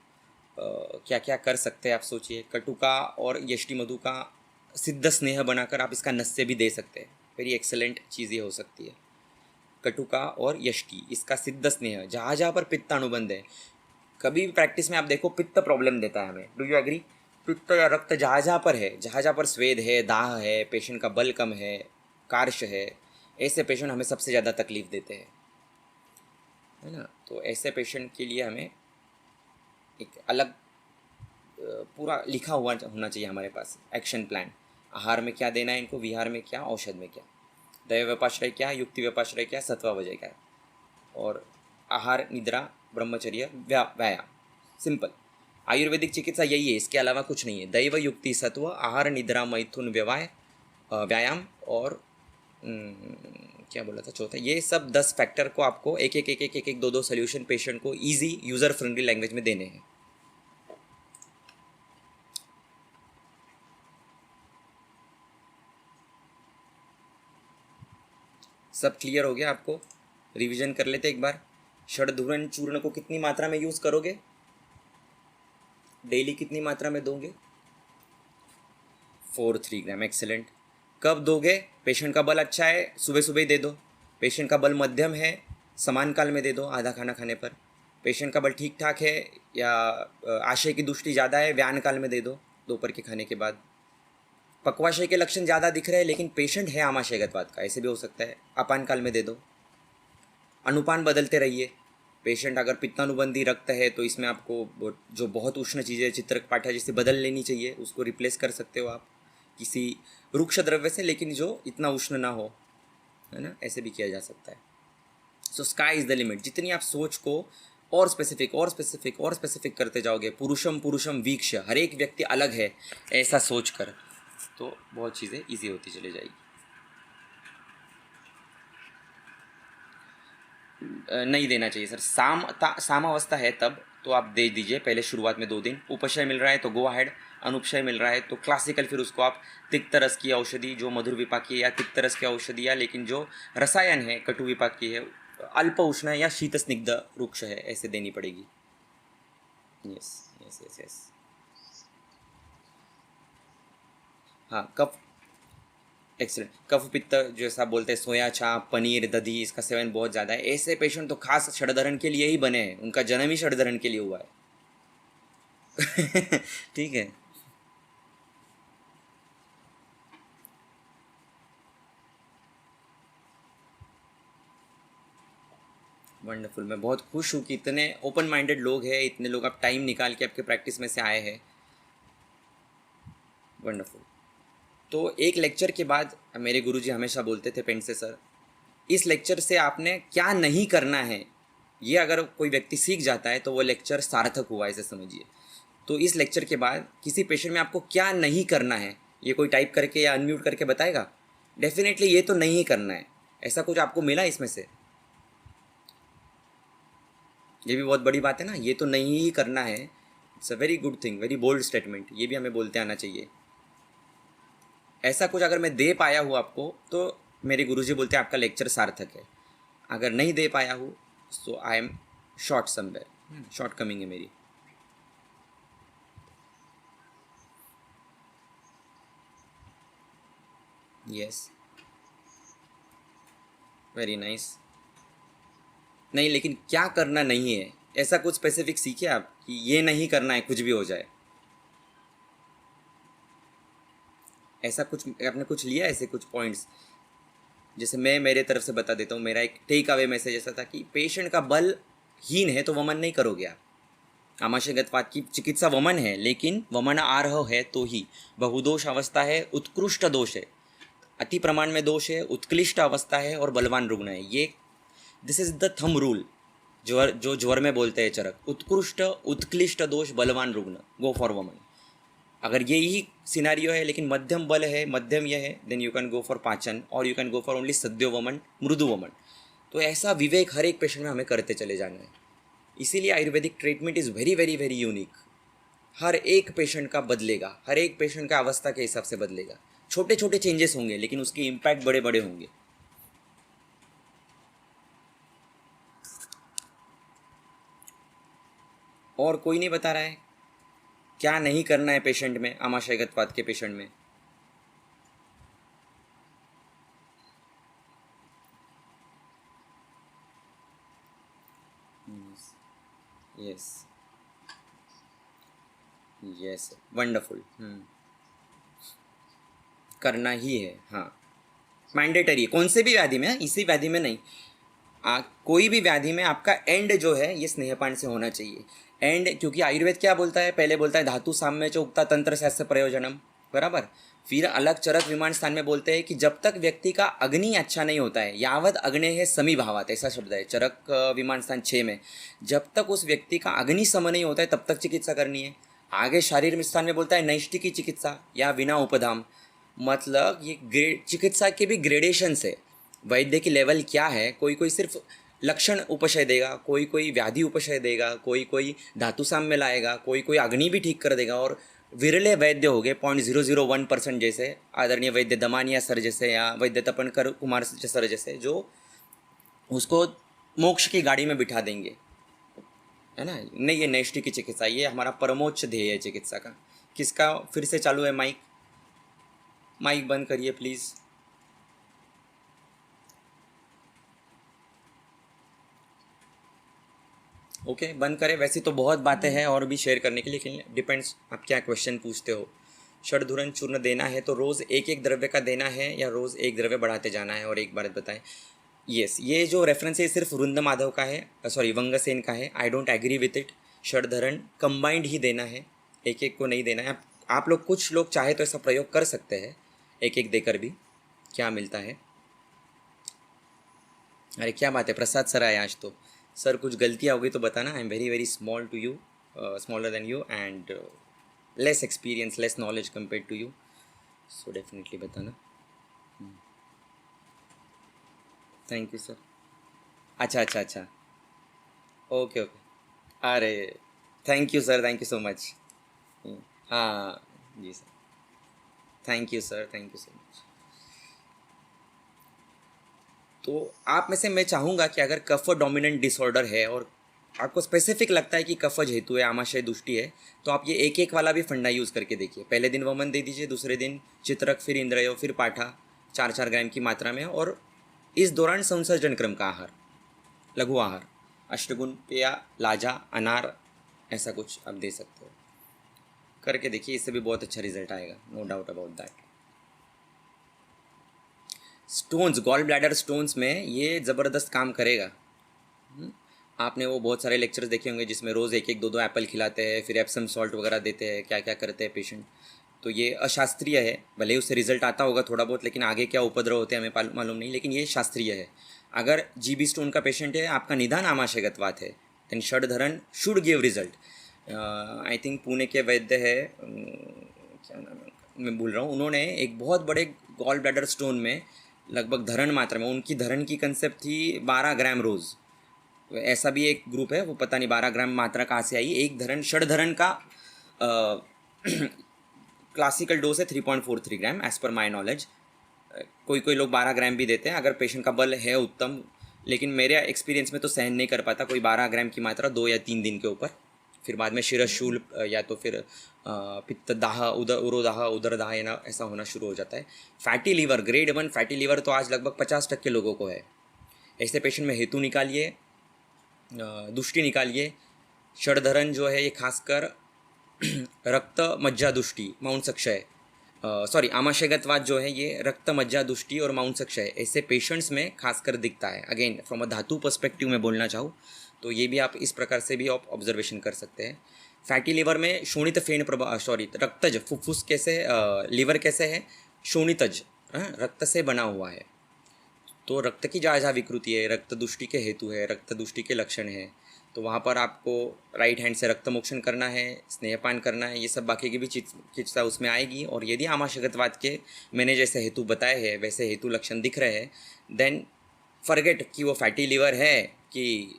क्या क्या कर सकते हैं आप सोचिए। कटुका और यष्टि मधु का सिद्ध स्नेह बनाकर आप इसका नस्य भी दे सकते हैं, वेरी एक्सेलेंट चीज़ ये हो सकती है। कटुका और यष्टि, इसका सिद्ध स्नेह, जहाँ जहाँ पर पित्त अनुबंध है, कभी भी प्रैक्टिस में आप देखो पित्त प्रॉब्लम देता है हमें, डू यू एग्री? पित्त या रक्त जहाँ जहाँ पर है, जहाँ जहाँ पर स्वेद है, दाह है, पेशेंट का बल कम है, कार्श है, ऐसे पेशेंट हमें सबसे ज़्यादा तकलीफ देते हैं, है ना। तो ऐसे पेशेंट के लिए हमें एक अलग पूरा लिखा हुआ होना चाहिए हमारे पास एक्शन प्लान। आहार में क्या देना है इनको, विहार में क्या, औषध में क्या, दैव व्यापाश्रय क्या, युक्ति व्यापाश्रय क्या, सत्वावजय क्या, और आहार, निद्रा, ब्रह्मचर्य, व्यायाम, सिंपल। आयुर्वेदिक चिकित्सा यही है, इसके अलावा कुछ नहीं है। दैव, युक्ति, सत्व, आहार, निद्रा, मैथुन, व्यायाम, और क्या बोला था चौथा, ये सब 10 फैक्टर को आपको एक एक एक एक एक एक दो दो सोल्यूशन पेशेंट को इजी यूज़र फ्रेंडली लैंग्वेज में देने हैं। सब क्लियर हो गया आपको? रिवीजन कर लेते एक बार। षडधूरण चूर्ण को कितनी मात्रा में यूज़ करोगे, डेली कितनी मात्रा में दोगे? 4-3 ग्राम, एक्सेलेंट। कब दोगे? पेशेंट का बल अच्छा है, सुबह सुबह ही दे दो। पेशेंट का बल मध्यम है, समान काल में दे दो, आधा खाना खाने पर। पेशेंट का बल ठीक ठाक है या आशय की दुष्टि ज़्यादा है, व्यान काल में दे दो, दोपहर के खाने के बाद। पक्वाशय के लक्षण ज़्यादा दिख रहे हैं लेकिन पेशेंट है आमाशयगतवात का, ऐसे भी हो सकता है, अपान काल में दे दो। अनुपान बदलते रहिए। पेशेंट अगर पित्तानुबंधी रक्त है तो इसमें आपको जो बहुत उष्ण चीज़ें चित्रक पाठा जैसे बदल लेनी चाहिए, उसको रिप्लेस कर सकते हो आप किसी रुक्ष द्रव्य से, लेकिन जो इतना उष्ण ना हो, है ना, ऐसे भी किया जा सकता है। सो स्काई इज़ द लिमिट। जितनी आप सोच को और स्पेसिफिक और स्पेसिफिक और स्पेसिफिक करते जाओगे, पुरुषम पुरुषम वीक्ष, हर एक व्यक्ति अलग है ऐसा सोच कर, तो बहुत चीज़ें ईजी होती चली जाएगी। नहीं देना चाहिए सर, सामावस्था है तब तो आप दे दीजिए पहले शुरुआत में 2 दिन। उपशय मिल रहा है तो गो अहेड, अनुपशय मिल रहा है तो क्लासिकल फिर उसको आप तिक्त रस की औषधि जो मधुर विपाक की है, या तिक्त रस की औषधि, या लेकिन जो रसायन है कटु विपाक की है, अल्प उष्ण या शीत स्निग्ध वृक्ष है, ऐसे देनी पड़ेगी। Yes yes yes yes. हाँ, कफ, एक्सीलेंट। कफ पित्त जैसा बोलते हैं, सोया चाप, पनीर, दही, इसका सेवन बहुत ज़्यादा है। ऐसे पेशेंट तो खास षडधरण के लिए ही बने हैं, उनका जन्म ही षडधरण के लिए हुआ है। ठीक है। वंडरफुल, मैं बहुत खुश हूँ कि इतने ओपन माइंडेड लोग हैं, इतने लोग आप टाइम निकाल के आपके प्रैक्टिस में से आए हैं। वंडरफुल। तो एक लेक्चर के बाद मेरे गुरुजी हमेशा बोलते थे, पेंडसे सर, इस लेक्चर से आपने क्या नहीं करना है, ये अगर कोई व्यक्ति सीख जाता है तो वो लेक्चर सार्थक हुआ, ऐसे समझिए। तो इस लेक्चर के बाद किसी पेशेंट में आपको क्या नहीं करना है, ये कोई टाइप करके या अनम्यूट करके बताएगा? डेफिनेटली ये तो नहीं करना है। ऐसा कुछ आपको मिला इसमें से? ये भी बहुत बड़ी बात है ना, ये तो नहीं ही करना है। It's a very good thing, very bold statement, ये भी हमें बोलते आना चाहिए। ऐसा कुछ अगर मैं दे पाया हूँ आपको तो मेरे गुरुजी बोलते हैं आपका लेक्चर सार्थक है। अगर नहीं दे पाया हूँ so I am short somewhere, shortcoming है मेरी। Yes, very nice. नहीं, लेकिन क्या करना नहीं है, ऐसा कुछ स्पेसिफिक सीखे आप कि ये नहीं करना है कुछ भी हो जाए? ऐसा कुछ आपने कुछ लिया, ऐसे कुछ पॉइंट्स? जैसे मैं मेरे तरफ से बता देता हूँ, मेरा एक टेक अवे मैसेज ऐसा था कि पेशेंट का बल हीन है तो वमन नहीं करोगे आप। आमाशयगतवाद की चिकित्सा वमन है, लेकिन वमन आरह है तो ही। बहुदोष अवस्था है, उत्कृष्ट दोष है, अति प्रमाण में दोष है, उत्कृष्ट अवस्था है और बलवान रुग्ण है। ये this is the thumb rule. जो ज्वर में बोलते हैं चरक, उत्कृष्ट, उत्कृष्ट दोष, बलवान रुग्ण, गो फॉर वमन। अगर ये ही सिनारियो है लेकिन मध्यम बल है, मध्यम यह है, then you can go for पाचन, और you can go for only सद्यो वमन, मृदु वमन। तो ऐसा विवेक हर एक पेशेंट में हमें करते चले जाना है। इसीलिए Ayurvedic treatment is very very very unique. हर एक पेशेंट का बदलेगा, हर एक पेशेंट का अवस्था के हिसाब से बदलेगा। छोटे छोटे चेंजेस होंगे लेकिन उसके इम्पैक्ट बड़े बड़े होंगे। और कोई नहीं बता रहा है क्या नहीं करना है पेशेंट में, आमाशयगतवात के पेशेंट में? Yes yes, wonderful. करना ही है, हाँ, मैंडेटरी। कौन से भी व्याधि में, इसी व्याधि में नहीं, कोई भी व्याधि में आपका एंड जो है ये स्नेहपान से होना चाहिए। एंड, क्योंकि आयुर्वेद क्या बोलता है, पहले बोलता है धातु साम्य च उक्ता तंत्र शास्त्र प्रयोजनम, बराबर। फिर अलग चरक विमान स्थान में बोलते हैं कि जब तक व्यक्ति का अग्नि अच्छा नहीं होता है, यावत अग्नि है समी भावात, ऐसा शब्द है चरक विमान स्थान 6 में। जब तक उस व्यक्ति का अग्नि सम नहीं होता है तब तक चिकित्सा करनी है। आगे शारीर स्थान में बोलता है नैष्टिकी चिकित्सा या बिना उपधाम। मतलब ये ग्रेड, चिकित्सा के भी ग्रेडेशंस है। वैद्य की लेवल क्या है, कोई कोई सिर्फ लक्षण उपशय देगा, कोई कोई व्याधि उपशय देगा, कोई कोई धातु साम्य लाएगा, कोई कोई अग्नि भी ठीक कर देगा। और विरले वैद्य हो गए 0.001% जैसे आदरणीय वैद्य दमानिया सर जैसे, या वैद्य तपनकर कुमार सर जैसे, जो उसको मोक्ष की गाड़ी में बिठा देंगे, है ना। नहीं, ये नैष्टिक की चिकित्सा, ये हमारा परमोच्च ध्येय है चिकित्सा का। किसका फिर से चालू है माइक? माइक बंद करिए प्लीज़। ओके, बंद करें। वैसे तो बहुत बातें हैं और भी शेयर करने के लिए, लेकिन डिपेंड्स आप क्या क्वेश्चन पूछते हो। षडधुरन चूर्ण देना है तो रोज़ एक एक द्रव्य का देना है या रोज़ एक द्रव्य बढ़ाते जाना है? और एक बात बताएं, यस, ये जो रेफरेंस है सिर्फ वृंद माधव का है, सॉरी वंगसेन का है। I don't agree with it. षडधरण कंबाइंड ही देना है, एक एक को नहीं देना है। आप लोग, कुछ लोग चाहे तो ऐसा प्रयोग कर सकते हैं, एक एक देकर भी क्या मिलता है। अरे क्या बात है, प्रसाद सर आए आज तो। सर कुछ गलतियाँ हो गई तो बताना। I am very very small to you, smaller than you, and less experience, less knowledge compare to you, so definitely बताना। Thank you sir. अच्छा अच्छा अच्छा, ओके ओके। अरे thank you sir, thank you so much. हाँ जी sir, thank you sir, thank you so much. तो आप में से मैं चाहूँगा कि अगर कफ डोमिनेंट डिसऑर्डर है और आपको स्पेसिफिक लगता है कि कफज हेतु है, आमाशय दुष्टि है, तो आप ये एक एक वाला भी फंडा यूज़ करके देखिए। पहले दिन वमन दे दीजिए, दूसरे दिन चित्रक, फिर इंद्रयो, फिर पाठा, 4-4 ग्राम की मात्रा में। और इस दौरान संसर्जन क्रम का आहार, लघु आहार, अष्टगुण पेया, लाजा, अनार, ऐसा कुछ आप दे सकते हो। करके देखिए, इससे भी बहुत अच्छा रिजल्ट आएगा, no doubt about that. Stones, gall bladder stones में ये ज़बरदस्त काम करेगा। आपने वो बहुत सारे लेक्चर्स देखे होंगे जिसमें रोज़ एक एक दो दो एप्पल खिलाते हैं, फिर एप्सम सॉल्ट वगैरह देते हैं, क्या क्या करते हैं पेशेंट। तो ये अशास्त्रीय है, भले ही उससे रिजल्ट आता होगा थोड़ा बहुत, लेकिन आगे क्या उपद्रव होते हैं हमें मालूम नहीं, लेकिन ये शास्त्रीय है। अगर जीबी स्टोन का पेशेंट है, आपका निदान आमाशयगतवात है, देन षडधरण should give result. I think Pune के वैद्य है, क्या नाम है उनका? मैं भूल रहा हूँ। उन्होंने एक बहुत बड़े गॉल ब्लैडर स्टोन में लगभग धरण मात्रा में, उनकी धरण की कंसेप्ट थी 12 ग्राम रोज़। ऐसा भी एक ग्रुप है, वो पता नहीं 12 ग्राम मात्रा कहाँ से आई। एक धरण, षडधरण का क्लासिकल डोज है 3.43 ग्राम एज पर माई नॉलेज। कोई कोई लोग 12 ग्राम भी देते हैं अगर पेशेंट का बल है उत्तम, लेकिन मेरे एक्सपीरियंस में तो सहन नहीं कर पाता कोई 12 ग्राम की मात्रा 2 या 3 दिन के ऊपर। फिर बाद में शिरशूल या तो फिर पित्तदाह, उरोदाह, उदरदाह ऐसा होना शुरू हो जाता है। Fatty liver, grade 1 fatty liver तो आज लगभग 50% लोगों को है। ऐसे पेशेंट में हेतु निकालिए, दुष्टि निकालिए। षडधरण जो है ये खासकर रक्त मज्जा दुष्टि, मांसक्षय, सॉरी आमाशयगतवाद जो है ये रक्त मज्जा दुष्टि और मांसक्षय ऐसे पेशेंट्स में खासकर दिखता है। अगेन फ्रॉम अ धातु पर्सपेक्टिव में बोलना चाहूँ तो ये भी आप इस प्रकार से भी आप ऑब्जर्वेशन कर सकते हैं। फैटी लिवर में शोणित फेन प्रभा, सॉरी रक्तज, फुफ्फुस कैसे, लीवर कैसे है, शोणितज, रक्त से बना हुआ है। तो रक्त की जहाँ जहाँ विकृति है, रक्त दुष्टि के हेतु है, रक्त दुष्टि के लक्षण है, तो वहाँ पर आपको राइट हैंड से रक्त मोक्षण करना है, स्नेहपान करना है, ये सब बाकी की भी चिकित्सा उसमें आएगी। और यदि आमाशयगतवाद के मैंने जैसे हेतु बताए हैं वैसे हेतु लक्षण दिख रहे हैं, देन फॉरगेट कि वो फैटी लीवर है कि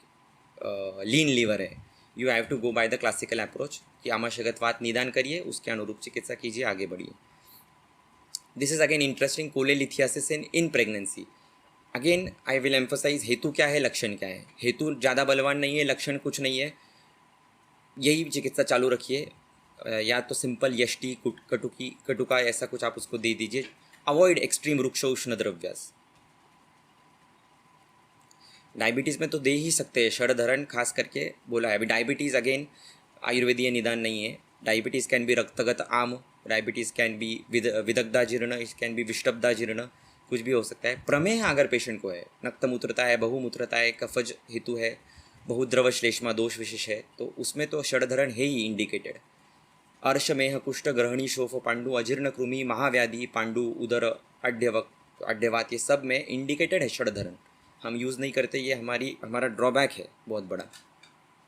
लीन लीवर है। You have to go by the classical approach कि आमाशयगतवाद निदान करिए, उसके अनुरूप चिकित्सा कीजिए, आगे बढ़िए। This is again interesting, cholelithiasis in pregnancy. Again I will emphasize, हेतु क्या है, लक्षण क्या है। हेतु ज़्यादा बलवान नहीं है, लक्षण कुछ नहीं है, यही चिकित्सा चालू रखिए। या तो सिंपल यष्टि, कटुका ऐसा कुछ आप उसको दे दीजिए। अवॉइड एक्सट्रीम रुक्ष उष्ण द्रव्यास। डायबिटीज़ में तो दे ही सकते हैं, षडधरण खास करके बोला है। अभी डायबिटीज़ अगेन आयुर्वेदीय निदान नहीं है। डायबिटीज़ कैन बी रक्तगत आम, डायबिटीज़ कैन बी विदग्धा जीर्ण, इट कैन बी विष्टब्धा जीर्ण, कुछ भी हो सकता है। प्रमेह अगर पेशेंट को है, नक्तमूत्रता है, बहुमूत्रता है, कफज हेतु है, बहुद्रव श्लेष्मा दोष विशेष है, तो उसमें तो षडधरण है ही इंडिकेटेड। अर्शमेह, कुष्ठ, ग्रहणी, शोफ, पांडु, अजीर्ण कृमि, महाव्याधि, पांडु, उदर, अड्यवात, ये सब में इंडिकेटेड है षडधरण। हम यूज़ नहीं करते, ये हमारा ड्रॉबैक है बहुत बड़ा।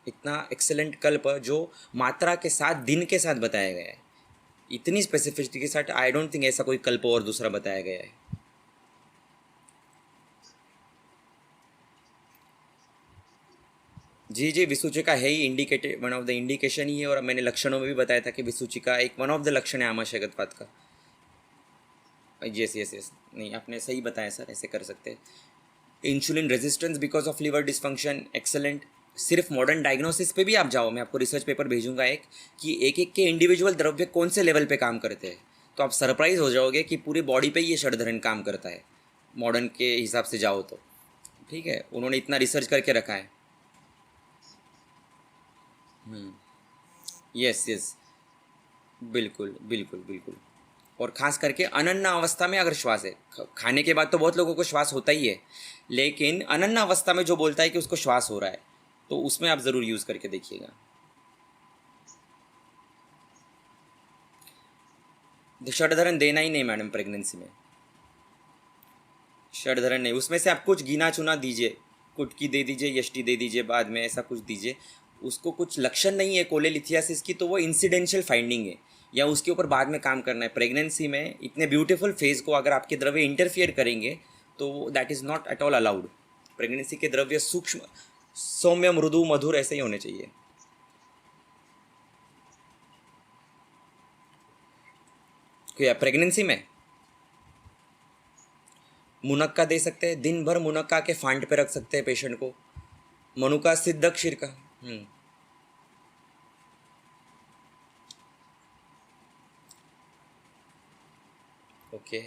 इतना एक्सेलेंट कल्प जो मात्रा के साथ, दिन के साथ बताया गया है, इतनी स्पेसिफिसिटी के साथ, आई डोंट थिंक ऐसा कोई कल्प और दूसरा बताया गया है। जी जी, विसूचिका है ही indicated, one of the indication ही है। और मैंने लक्षणों में भी बताया था कि विसूचिका एक वन ऑफ द लक्षण है आमाशयगतवात का। यस यस यस, नहीं आपने सही बताया सर, ऐसे कर सकते हैं। Insulin resistance because of liver dysfunction, excellent. सिर्फ मॉडर्न डायग्नोसिस पे भी आप जाओ, मैं आपको रिसर्च पेपर भेजूंगा एक, कि एक एक के इंडिविजुअल द्रव्य कौन से लेवल पे काम करते हैं, तो आप सरप्राइज हो जाओगे कि पूरी बॉडी पे ये षडधरण काम करता है, मॉडर्न के हिसाब से जाओ तो। ठीक है, उन्होंने इतना रिसर्च करके रखा है। यस यस, बिल्कुल बिल्कुल बिल्कुल। और ख़ास करके अनन्ना अवस्था में अगर श्वास है, खाने के बाद तो बहुत लोगों को श्वास होता ही है, लेकिन अनन्ना अवस्था में जो बोलता है कि उसको श्वास हो रहा है, तो उसमें आप ज़रूर यूज़ करके देखिएगा। षडधरण देना ही नहीं मैडम प्रेगनेंसी में, षडधरण नहीं। उसमें से आप कुछ गिना चुना दीजिए, कुटकी दे दीजिए, यष्टि दे दीजिए, बाद में ऐसा कुछ दीजिए। उसको कुछ लक्षण नहीं है कोलेलिथियासिस की, तो वो इंसिडेंशियल फाइंडिंग है, या उसके ऊपर बाद में काम करना है। प्रेगनेंसी में इतने ब्यूटीफुल फेज को अगर आपके द्रव्य इंटरफियर करेंगे तो that is not at all allowed. Pregnancy के द्रव्य सूक्ष्म, सौम्य, मृदु, मधुर ऐसे ही होने चाहिए। क्या प्रेगनेंसी में मुनक्का दे सकते हैं, दिन भर मुनक्का के फांट पे रख सकते हैं पेशेंट को, मनुका सिद्ध क्षीर का। Okay,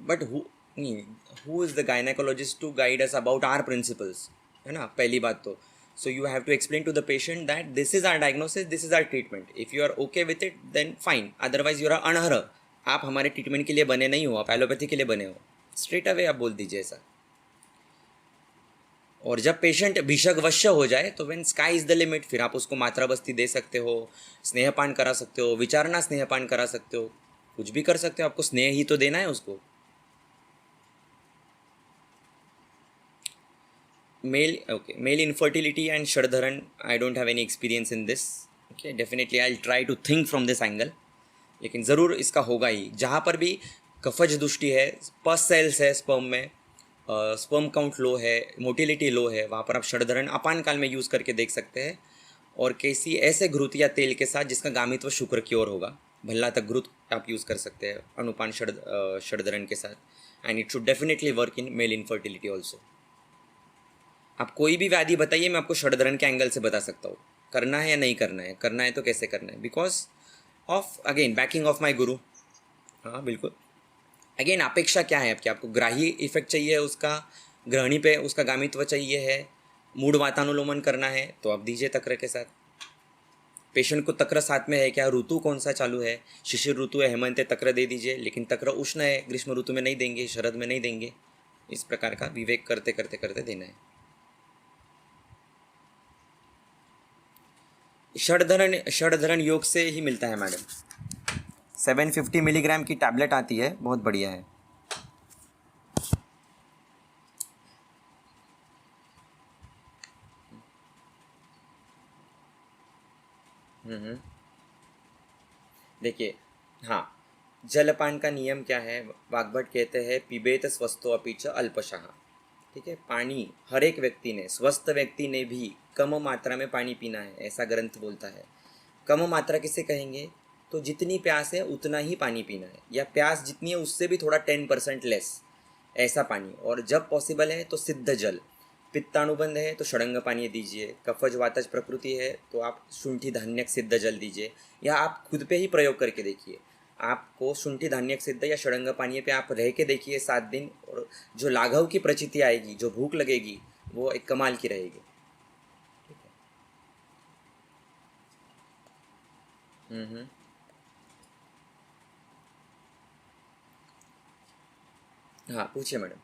but who is the gynaecologist to guide us about our principles, है ना, पहली बात तो। So you have to explain to the patient that this is our diagnosis, this is our treatment, if you are okay with it then fine, otherwise you are unheard, आप हमारे ट्रीटमेंट के लिए बने नहीं हो, आप एलोपैथी के लिए बने हो, स्ट्रेट अवे आप बोल दीजिए ऐसा। और जब पेशेंट भिषक वश्य हो जाए तो when sky is the limit, फिर आप उसको मात्रा बस्ती दे सकते हो, स्नेहपान करा सकते हो, विचारना स्नेहपान करा सकते हो, कुछ भी कर सकते हो, आपको स्नेह ही तो देना है उसको। Male, okay, male infertility and षडधरण, I don't have any experience in this. Okay, definitely I will try to think from this angle, लेकिन ज़रूर इसका होगा ही। जहाँ पर भी कफज दुष्टि है, पस सेल्स है स्पर्म में, स्पर्म काउंट लो है, मोटिलिटी लो है, वहाँ पर आप षडधरण अपान काल में यूज़ करके देख सकते हैं। और किसी ऐसे घृत या तेल के साथ जिसका गामित्व शुक्र की ओर होगा, भल्ला तक घृत आप यूज़ कर सकते हैं अनुपान षडधरण के साथ, and it should definitely work in male infertility also. आप कोई भी व्याधि बताइए, मैं आपको षडधरण के एंगल से बता सकता हूँ, करना है या नहीं करना है, करना है तो कैसे करना है, because of again banking of my गुरु। हाँ बिल्कुल, अगेन अपेक्षा क्या है आपकी, आपको ग्राही इफेक्ट चाहिए उसका, ग्रहणी पे उसका गामित्व चाहिए है, मूड वातानुलोमन करना है तो आप दीजिए तक्र के साथ। पेशेंट को तक्र साथ में है क्या, ऋतु कौन सा चालू है, शिशिर ऋतु है, हेमंत है, तक्र दे दीजिए, लेकिन तक्र उष्ण है, ग्रीष्म ऋतु में नहीं देंगे, शरद में नहीं देंगे, इस प्रकार का विवेक करते करते करते देना है। षडधरण योग से ही मिलता है मैडम, 750 मिलीग्राम की टैबलेट आती है, बहुत बढ़िया है। देखिए, हाँ, जलपान का नियम क्या है, वाग्भट कहते हैं पिबेत स्वस्थो अपीच अल्पशः। ठीक है, पानी हर एक व्यक्ति ने, स्वस्थ व्यक्ति ने भी कम मात्रा में पानी पीना है, ऐसा ग्रंथ बोलता है। कम मात्रा किसे कहेंगे, तो जितनी प्यास है उतना ही पानी पीना है, या प्यास जितनी है उससे भी थोड़ा 10% लेस, ऐसा पानी। और जब पॉसिबल है तो सिद्ध जल, पित्तानुबंध है तो षडंग पानी दीजिए, कफज वातज प्रकृति है तो आप शुंठी धान्यक सिद्ध जल दीजिए, या आप खुद पे ही प्रयोग करके देखिए। आपको शुंठी धान्यक सिद्ध या षडंग पानी पे आप रह के देखिए 7 दिन, और जो लाघव की प्रचिति आएगी, जो भूख लगेगी, वो एक कमाल की रहेगी। ठीक है। हाँ पूछिए मैडम।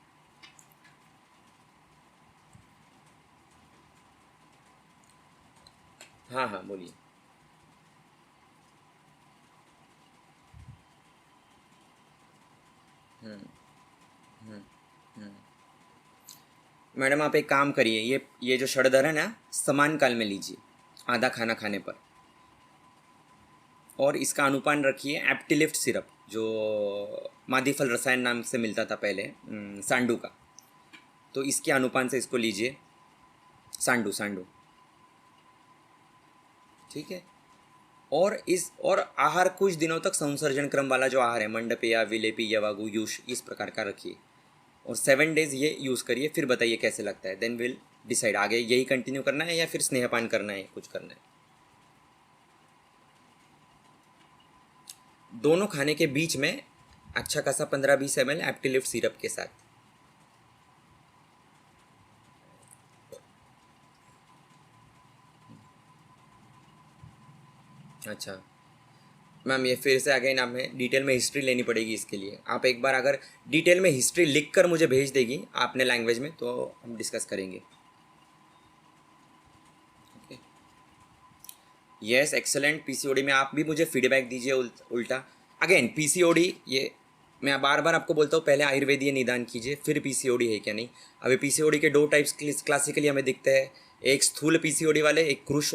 हाँ हाँ बोलिए। मैडम आप एक काम करिए, ये जो षडधरण है समान काल में लीजिए, आधा खाना खाने पर, और इसका अनुपान रखिए एप्टिलिफ्ट सिरप, जो मादीफल रसायन नाम से मिलता था पहले, सांडू का, तो इसके अनुपान से इसको लीजिए, सांडू सांडू। ठीक है, और आहार कुछ दिनों तक संसर्जन क्रम वाला जो आहार है, मंडपेय, विलेपी, यवागु, यूश, इस प्रकार का रखिए, और 7 डेज ये यूज़ करिए, फिर बताइए कैसे लगता है, देन विल डिसाइड आगे यही कंटिन्यू करना है या फिर स्नेहपान करना है, कुछ करना है। दोनों खाने के बीच में अच्छा खासा 15-20 ml एप्टिलिफ्ट सिरप के साथ। अच्छा मैम, ये फिर से अगेन हमें डिटेल में हिस्ट्री लेनी पड़ेगी इसके लिए, आप एक बार अगर डिटेल में हिस्ट्री लिख कर मुझे भेज देगी आपने लैंग्वेज में, तो हम डिस्कस करेंगे। Okay, yes excellent. पीसीओडी में आप भी मुझे फीडबैक दीजिए उल्टा। अगेन पीसीओडी, ये मैं बार बार आपको बोलता हूँ, पहले आयुर्वेदीय निदान कीजिए, फिर पीसीओडी है क्या नहीं। अभी पीसीओडी के 2 टाइप्स क्लासिकली हमें दिखते हैं, एक स्थूल पीसीओडी वाले, एक क्रूश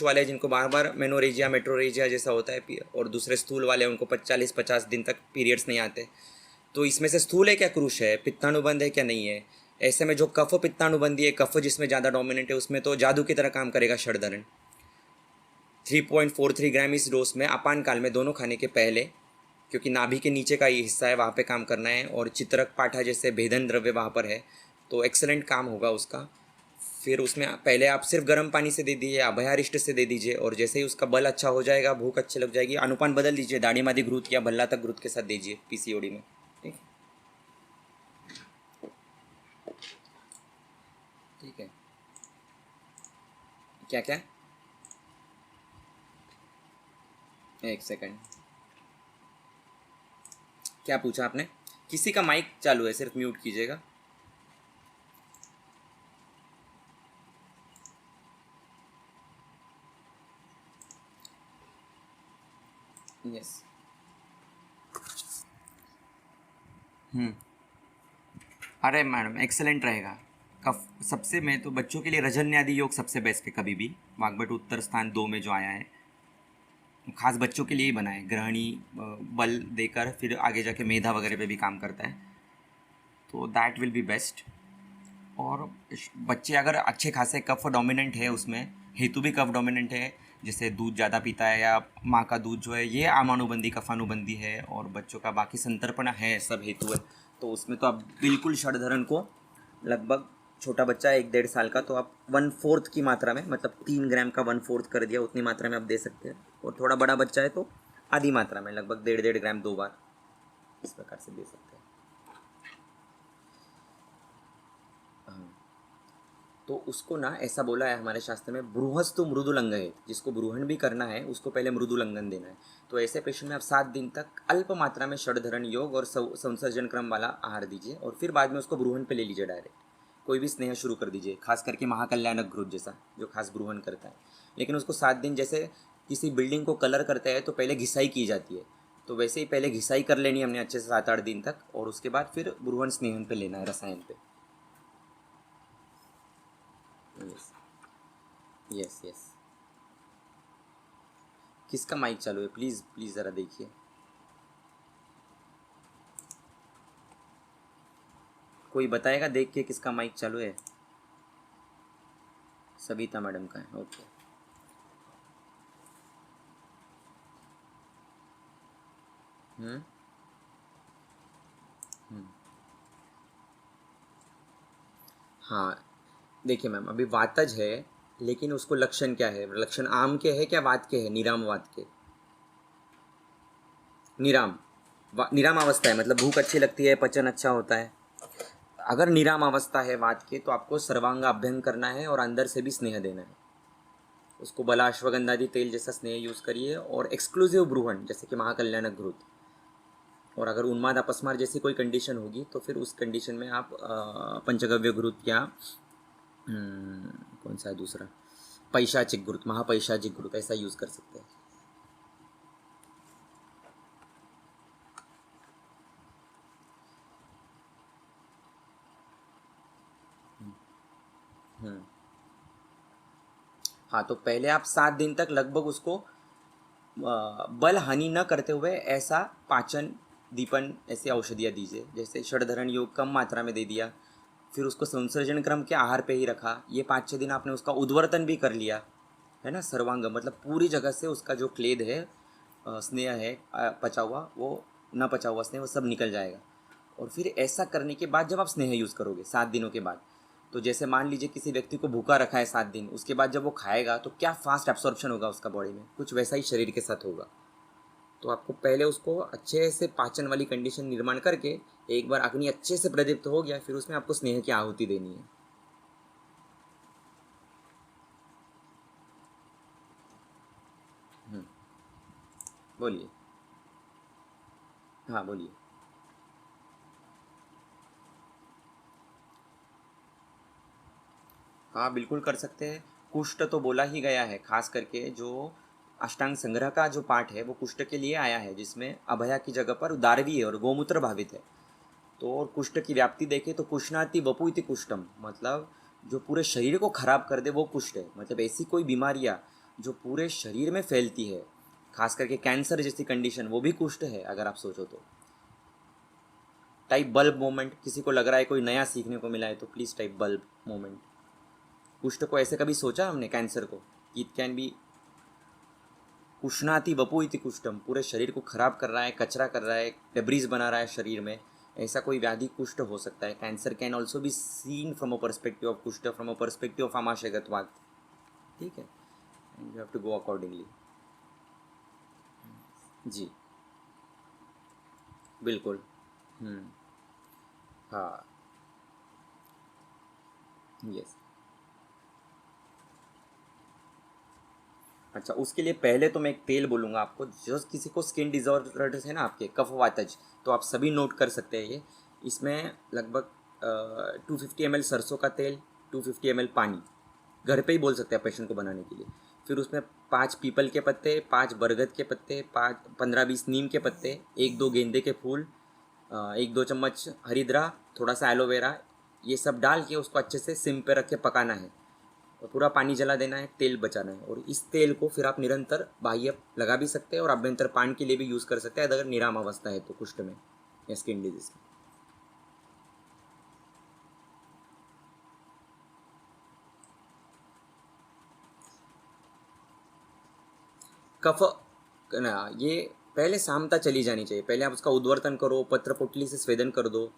वाले जिनको बार बार मेनोरेजिया मेट्रोरेजिया जैसा होता है, और दूसरे स्थूल वाले उनको 40-50 दिन तक पीरियड्स नहीं आते। तो इसमें से स्थूल है क्या क्रूश है, पित्तानुबंध है क्या नहीं है। ऐसे में जो कफ पित्तानुबंधी है, कफ जिसमें ज़्यादा डोमिनेंट है, उसमें तो जादू की तरह काम करेगा षडधरण। 3.43 ग्राम इस डोज में अपान काल में दोनों खाने के पहले, क्योंकि नाभि के नीचे का ये हिस्सा है वहाँ पे काम करना है, और चित्रक पाठा जैसे भेदन द्रव्य वहाँ पर है, तो एक्सेलेंट काम होगा उसका। फिर उसमें पहले आप सिर्फ गर्म पानी से दे दीजिए, अभयारिष्ट से दे दीजिए, और जैसे ही उसका बल अच्छा हो जाएगा, भूख अच्छी लग जाएगी, अनुपान बदल दीजिए, दाढ़ी मादी घृत या भल्ला तक घृत के साथ दीजिए पीसीओडी में। ठीक ठीक है। क्या क्या? एक सेकंड, क्या पूछा आपने? किसी का माइक चालू है, सिर्फ म्यूट कीजिएगा। यस। अरे मैडम एक्सेलेंट रहेगा। कफ सबसे, मैं तो बच्चों के लिए रजन्यादि योग सबसे बेस्ट है कभी भी, वाग्भट उत्तर स्थान 2 में जो आया है, खास बच्चों के लिए ही बना है। ग्रहणी बल देकर फिर आगे जाके मेधा वगैरह पे भी काम करता है, तो दैट विल बी बेस्ट। और बच्चे अगर अच्छे खासे कफ डोमिनेंट है, उसमें हेतु भी कफ डोमिनेंट है, जैसे दूध ज़्यादा पीता है या माँ का दूध जो है, ये आमानुबंधी कफानुबंधी है, और बच्चों का बाकी संतर्पण है, सब हेतु है, तो उसमें तो आप बिल्कुल षडधरण को लगभग, छोटा बच्चा है 1-1.5 साल का, तो आप 1/4 की मात्रा में, मतलब 3 ग्राम का 1/4 कर दिया, उतनी मात्रा में आप दे सकते हैं। और थोड़ा बड़ा बच्चा है तो आधी मात्रा में, लगभग 1.5 ग्राम 2 बार, इस प्रकार से दे सकते हैं। हाँ, तो उसको ना ऐसा बोला है हमारे शास्त्र में, बृहस्तु मृदुलंघयेत, जिसको ब्रूहण भी करना है उसको पहले मृदुलंघन देना है। तो ऐसे पेशेंट में आप 7 दिन तक अल्प मात्रा में षडधरण योग और संसर्जन क्रम वाला आहार दीजिए, और फिर बाद में उसको ब्रूहण पे ले लीजिए डायरेक्ट। कोई भी स्नेह शुरू कर दीजिए, खास करके महाकल्याणक घृत जैसा, जो खास ब्रूहण करता है। लेकिन उसको 7 दिन, जैसे किसी बिल्डिंग को कलर करते हैं तो पहले घिसाई की जाती है, तो वैसे ही पहले घिसाई कर लेनी हमने अच्छे से 7-8 दिन तक, और उसके बाद फिर ब्रूहण स्नेहन पे लेना है, रसायन पे। Yes yes yes. किसका माइक चालू है? प्लीज़ प्लीज़ ज़रा देखिए। कोई बताएगा देख के किसका माइक चालू है? सविता मैडम का है, ओके। हम्म हम्म। हाँ, देखिए मैम, अभी वातज है, लेकिन उसको लक्षण क्या है? लक्षण आम के है क्या वात के है? निराम वात के। निराम, निराम अवस्था है, मतलब भूख अच्छी लगती है, पचन अच्छा होता है। अगर निराम अवस्था है वात के, तो आपको सर्वांग अभ्यंग करना है और अंदर से भी स्नेह देना है उसको। बला अश्वगंधादि तेल जैसा स्नेह यूज़ करिए, और एक्सक्लूसिव ब्रूहण जैसे कि महाकल्याणक घृत। और अगर उन्माद अपस्मार जैसी कोई कंडीशन होगी तो फिर उस कंडीशन में आप पंचगव्य घृत या कौन सा है दूसरा, पैशाचिक घृत, महापैशाचिक घृत, ऐसा यूज़ कर सकते हैं। हम्म। हाँ, तो पहले आप 7 दिन तक लगभग उसको बल हानि न करते हुए ऐसा पाचन दीपन ऐसी औषधियाँ दीजिए, जैसे षडधरण योग कम मात्रा में दे दिया, फिर उसको संसर्जन क्रम के आहार पे ही रखा। ये 5-6 दिन आपने उसका उद्वर्तन भी कर लिया है ना, सर्वांग, मतलब पूरी जगह से उसका जो क्लेद है, स्नेह है, पचा हुआ, वो न पचा हुआ स्नेह, वो सब निकल जाएगा। और फिर ऐसा करने के बाद जब आप स्नेह यूज़ करोगे 7 दिनों के बाद, तो जैसे मान लीजिए किसी व्यक्ति को भूखा रखा है 7 दिन, उसके बाद जब वो खाएगा तो क्या फास्ट एब्सॉर्प्शन होगा उसका बॉडी में, कुछ वैसा ही शरीर के साथ होगा। तो आपको पहले उसको अच्छे से पाचन वाली कंडीशन निर्माण करके, एक बार अग्नि अच्छे से प्रदीप्त हो गया, फिर उसमें आपको स्नेह की आहुति देनी है। बोलिए। हाँ बोलिए। हाँ बिल्कुल कर सकते हैं। कुष्ठ तो बोला ही गया है, खास करके जो अष्टांग संग्रह का जो पाठ है वो कुष्ठ के लिए आया है, जिसमें अभया की जगह पर दारवी है और गोमूत्र भावित है। तो और कुष्ठ की व्याप्ति देखें तो कुष्णाति वपु इति कुष्ठम, मतलब जो पूरे शरीर को खराब कर दे वो कुष्ठ है। मतलब ऐसी कोई बीमारियाँ जो पूरे शरीर में फैलती है, खास करके कैंसर जैसी कंडीशन, वो भी कुष्ठ है अगर आप सोचो तो। टाइप बल्ब मोमेंट, किसी को लग रहा है कोई नया सीखने को मिला है तो प्लीज़ टाइप बल्ब मोमेंट। कुष्ठ को ऐसे कभी सोचा हमने कैंसर को, इट कैन बी कुष्णाति वपु इति कुष्ठम, पूरे शरीर को खराब कर रहा है, कचरा कर रहा है, डेब्रीज बना रहा है शरीर में, ऐसा कोई व्याधि कुष्ठ हो सकता है। Cancer can also be seen from a perspective of कुष्ठ, फ्रॉम अ पर्सपेक्टिव ऑफ आमाशयगतवात। ठीक है, you have to go accordingly. जी बिल्कुल। हाँ। यस। अच्छा, उसके लिए पहले तो मैं एक तेल बोलूँगा आपको, जो किसी को स्किन डिजॉर्डर्स है ना, आपके कफ वातज, तो आप सभी नोट कर सकते हैं ये। इसमें लगभग 250 ml सरसों का तेल, 250 ml पानी, घर पे ही बोल सकते हैं पेशेंट को बनाने के लिए। फिर उसमें 5 पीपल के पत्ते, 5 बरगद के पत्ते, 15-20 नीम के पत्ते, 1-2 गेंदे के फूल, 1-2 चम्मच हरिद्रा, थोड़ा सा एलोवेरा, ये सब डाल के उसको अच्छे से सिम पे रख के पकाना है। और पूरा पानी जला देना है, तेल बचाना है। और इस तेल को फिर आप निरंतर बाह्य लगा भी सकते हैं और अभ्यंतर पान के लिए भी यूज़ कर सकते हैं, अगर निराम अवस्था है तो कुष्ठ में या स्किन डिजीज में। कफ ना, ये पहले सामता चली जानी चाहिए। पहले आप उसका उद्वर्तन करो, पत्र पोटली से स्वेदन कर दो।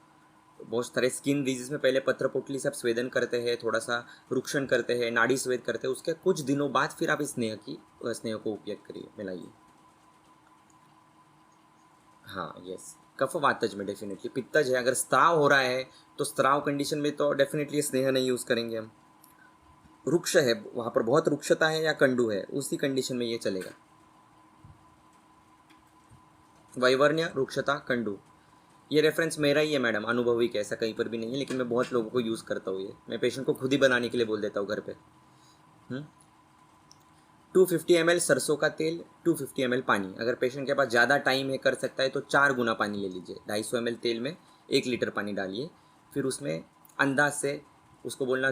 बहुत सारे स्किन डिजीज में पहले पत्र पोटली से आप स्वेदन करते हैं, थोड़ा सा रुक्षण करते हैं, नाड़ी स्वेद करते हैं। उसके कुछ दिनों बाद फिर आप इस स्नेह को उपयोग करिए, मिलाइए। हाँ यस, कफ वातज में डेफिनेटली। पित्तज है, अगर स्त्राव हो रहा है तो स्त्राव कंडीशन में तो डेफिनेटली स्नेह नहीं यूज़ करेंगे हम। रुक्ष है, वहाँ पर बहुत रुक्षता है या कंडू है, उसी कंडीशन में ये चलेगा। वैवर्ण्य, रुक्षता, कंडू, ये रेफरेंस मेरा ही है मैडम, अनुभवी का, ऐसा कहीं पर भी नहीं है, लेकिन मैं बहुत लोगों को यूज़ करता हूँ ये। मैं पेशेंट को खुद ही बनाने के लिए बोल देता हूँ घर पे। 250 ml सरसों का तेल, 250 ml पानी। अगर पेशेंट के पास ज़्यादा टाइम है, कर सकता है तो 4 गुना पानी ले लीजिए। 250 ml तेल में 1 लीटर पानी डालिए। फिर उसमें अंदाज से उसको बोलना,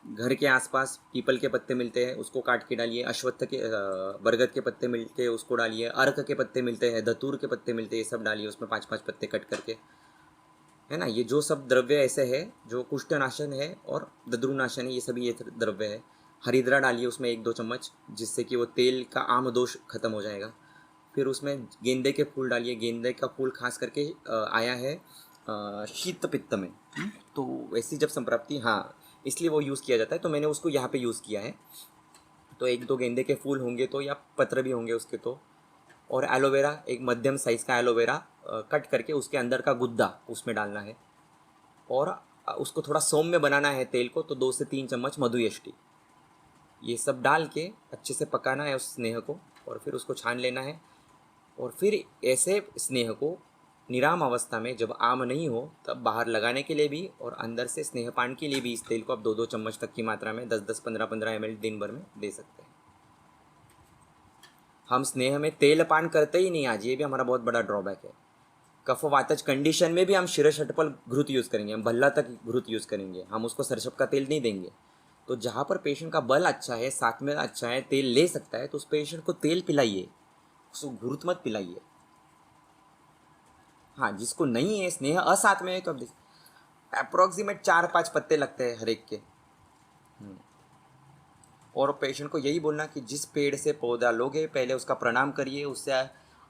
घर के आसपास पीपल के पत्ते मिलते हैं, उसको काट के डालिए। अश्वत्थ के बरगद के पत्ते मिलते हैं, उसको डालिए। अर्क के पत्ते मिलते हैं, धतूर के पत्ते मिलते हैं, ये सब डालिए उसमें 5-5 पत्ते कट करके, है ना। ये जो सब द्रव्य ऐसे है जो कुष्ठनाशन है और दद्रुनाशन है, ये सभी ये द्रव्य है। हरिद्रा डालिए उसमें 1-2 चम्मच, जिससे कि वो तेल का आम दोष खत्म हो जाएगा। फिर उसमें गेंदे के फूल डालिए। गेंदे का फूल खास करके आया है शीत पित्त में। तो वैसी जब संप्राप्ति, हाँ, इसलिए वो यूज़ किया जाता है, तो मैंने उसको यहाँ पे यूज़ किया है। तो 1-2 गेंदे के फूल होंगे तो, या पत्र भी होंगे उसके तो। और एलोवेरा, एक मध्यम साइज़ का एलोवेरा कट करके उसके अंदर का गुद्दा उसमें डालना है। और उसको थोड़ा सौम्य बनाना है तेल को, तो 2 से 3 चम्मच मधुयष्टि, ये सब डाल के अच्छे से पकाना है उस स्नेह को। और फिर उसको छान लेना है। और फिर ऐसे स्नेह को निराम अवस्था में, जब आम नहीं हो, तब बाहर लगाने के लिए भी और अंदर से स्नेहपान के लिए भी इस तेल को आप 2-2 चम्मच तक की मात्रा में 10-10, 15-15 ml दिन भर में दे सकते हैं। हम स्नेह में तेल पान करते ही नहीं आज, ये भी हमारा बहुत बड़ा ड्रॉबैक है। कफ वातज कंडीशन में भी हम शिरषटपल घृत यूज़ करेंगे, हम भल्ला तक घृत यूज़ करेंगे, हम उसको सरसों का तेल नहीं देंगे। तो जहाँ पर पेशेंट का बल अच्छा है, साथ में अच्छा है, तेल ले सकता है, तो उस पेशेंट को तेल पिलाइए, उसको घृत मत पिलाइए। हाँ, जिसको नहीं है स्नेह असाथ में है, तो अब अप्रोक्सीमेट 4-5 पत्ते लगते हैं हर एक के। और पेशेंट को यही बोलना कि जिस पेड़ से पौधा लोगे, पहले उसका प्रणाम करिए, उससे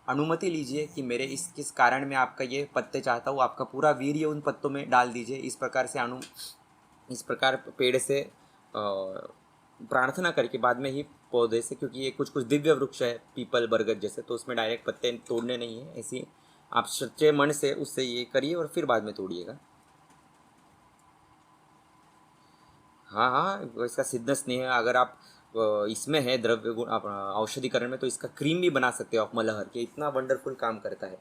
अनुमति लीजिए कि मेरे इस किस कारण में आपका ये पत्ते चाहता हूँ, आपका पूरा वीर्य उन पत्तों में डाल दीजिए। इस प्रकार से इस प्रकार पेड़ से प्रार्थना करके बाद में ही पौधे से, क्योंकि ये कुछ कुछ दिव्य वृक्ष है पीपल बरगद जैसे, तो उसमें डायरेक्ट पत्ते तोड़ने नहीं है। ऐसी आप सच्चे मन से उससे ये करिए और फिर बाद में तोड़िएगा। हाँ हाँ, इसका सिद्ध स्नेह अगर आप इसमें है द्रव्य गुण, आप औषधिकरण में, तो इसका क्रीम भी बना सकते हो आप मलहर के, इतना वंडरफुल काम करता है।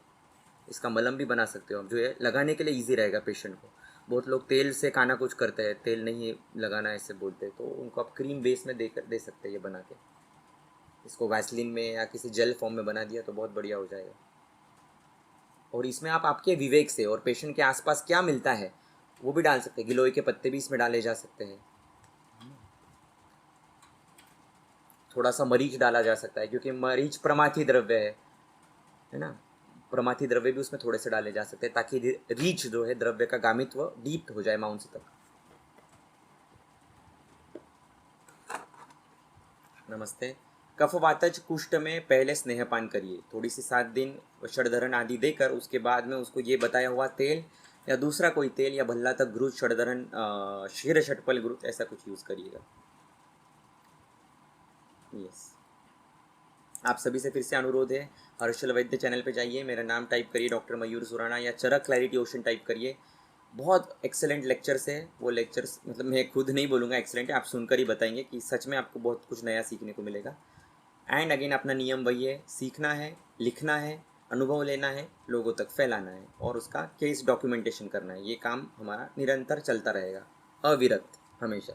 इसका मलम भी बना सकते हो आप, जो है लगाने के लिए इजी रहेगा पेशेंट को। बहुत लोग तेल से खाना कुछ करते हैं, तेल नहीं लगाना ऐसे बोलते हैं, तो उनको आप क्रीम बेस में दे सकते हैं ये बना के। इसको वैसलीन में या किसी जेल फॉर्म में बना दिया तो बहुत बढ़िया हो जाएगा। और इसमें आप आपके विवेक से और पेशेंट के आसपास क्या मिलता है वो भी डाल सकते हैं। गिलोय के पत्ते भी इसमें डाले जा सकते हैं, थोड़ा सा मरीच डाला जा सकता है, क्योंकि मरीच प्रमाथी द्रव्य है ना। प्रमाथी द्रव्य भी उसमें थोड़े से डाले जा सकते हैं, ताकि रीच जो है द्रव्य का गामित्व डीप हो जाए मांस तक। नमस्ते। कफवातज कुष्ठ में पहले स्नेहपान करिए, थोड़ी सी 7 दिन षडधरण आदि देकर उसके बाद में उसको ये बताया हुआ तेल या दूसरा कोई तेल या भल्ला तक घृत षडधरण क्षीर षटपल घृत ऐसा कुछ यूज़ करिएगा। यस, आप सभी से फिर से अनुरोध है, हर्षल वैद्य चैनल पे जाइए, मेरा नाम टाइप करिए डॉक्टर मयूर सुराना या चरक क्लैरिटी ओशन टाइप करिए। बहुत एक्सेलेंट लेक्चर्स है, वो लेक्चर्स मतलब मैं खुद नहीं बोलूँगा एक्सेलेंट है, आप सुनकर ही बताएंगे कि सच में आपको बहुत कुछ नया सीखने को मिलेगा। एंड अगेन अपना नियम वही है, सीखना है, लिखना है, अनुभव लेना है, लोगों तक फैलाना है और उसका केस डॉक्यूमेंटेशन करना है। ये काम हमारा निरंतर चलता रहेगा, अविरत, हमेशा।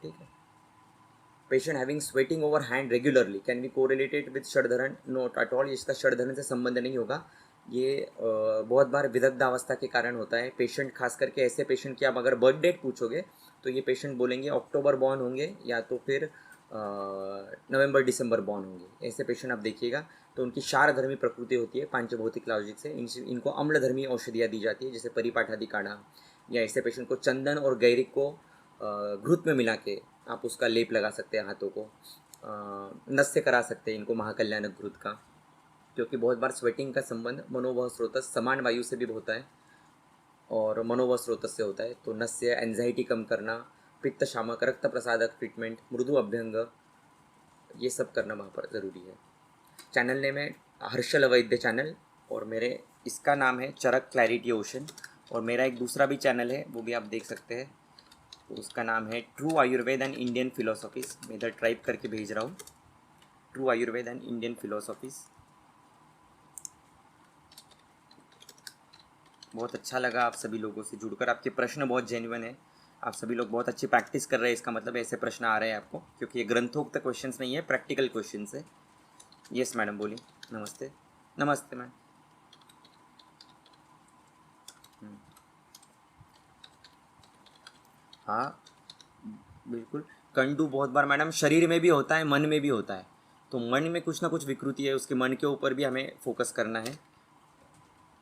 ठीक है। Patient having sweating over hand regularly can be correlated with षडधरण, नॉट एट ऑल, इसका षडधरण से संबंध नहीं होगा। ये बहुत बार विदग्धावस्था के कारण होता है। पेशेंट खास करके ऐसे पेशेंट की आप अगर बर्थ डेट पूछोगे तो ये पेशेंट बोलेंगे अक्टूबर बॉर्न होंगे या तो फिर नवंबर दिसंबर बॉर्न होंगे। ऐसे पेशेंट आप देखिएगा तो उनकी क्षारधर्मी प्रकृति होती है पांचभौतिक लॉजिक से। इनको अम्लधर्मी औषधियाँ दी जाती है जैसे परिपाठादि काढ़ा, या ऐसे पेशेंट को चंदन और गैरिक को घृत में मिला के आप उसका लेप लगा सकते हैं हाथों को, नस से करा सकते हैं इनको महाकल्याणक घृत का, क्योंकि बहुत बार स्वेटिंग का संबंध मनोवह स्रोतस समान वायु से भी होता है और मनोवह स्रोतस से होता है। तो नस से एंजाइटी कम करना, पित्त शामक, रक्त प्रसादक ट्रीटमेंट, मृदु अभ्यंग, ये सब करना वहाँ पर ज़रूरी है। चैनल नेम है हर्षल वैद्य चैनल और मेरे इसका नाम है चरक क्लैरिटी ओशन। और मेरा एक दूसरा भी चैनल है, वो भी आप देख सकते हैं, उसका नाम है ट्रू आयुर्वेद एंड इंडियन फिलोसॉफीज़। मैं इधर टाइप करके भेज रहा हूँ, ट्रू आयुर्वेद एंड इंडियन फिलोसॉफीज़। बहुत अच्छा लगा आप सभी लोगों से जुड़कर, आपके प्रश्न बहुत जेन्युइन है, आप सभी लोग बहुत अच्छी प्रैक्टिस कर रहे हैं, इसका मतलब ऐसे प्रश्न आ रहे हैं आपको, क्योंकि ये ग्रंथोक्त क्वेश्चंस नहीं है, प्रैक्टिकल क्वेश्चंस है। यस मैडम बोलिए। नमस्ते। नमस्ते मैम। हाँ बिल्कुल, कंडू बहुत बार मैडम शरीर में भी होता है, मन में भी होता है। तो मन में कुछ ना कुछ विकृति है, उसके मन के ऊपर भी हमें फोकस करना है,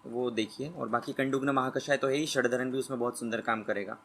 वो देखिए। और बाकी कंडुग्न महाकषाय तो है ही, षडधरण भी उसमें बहुत सुंदर काम करेगा।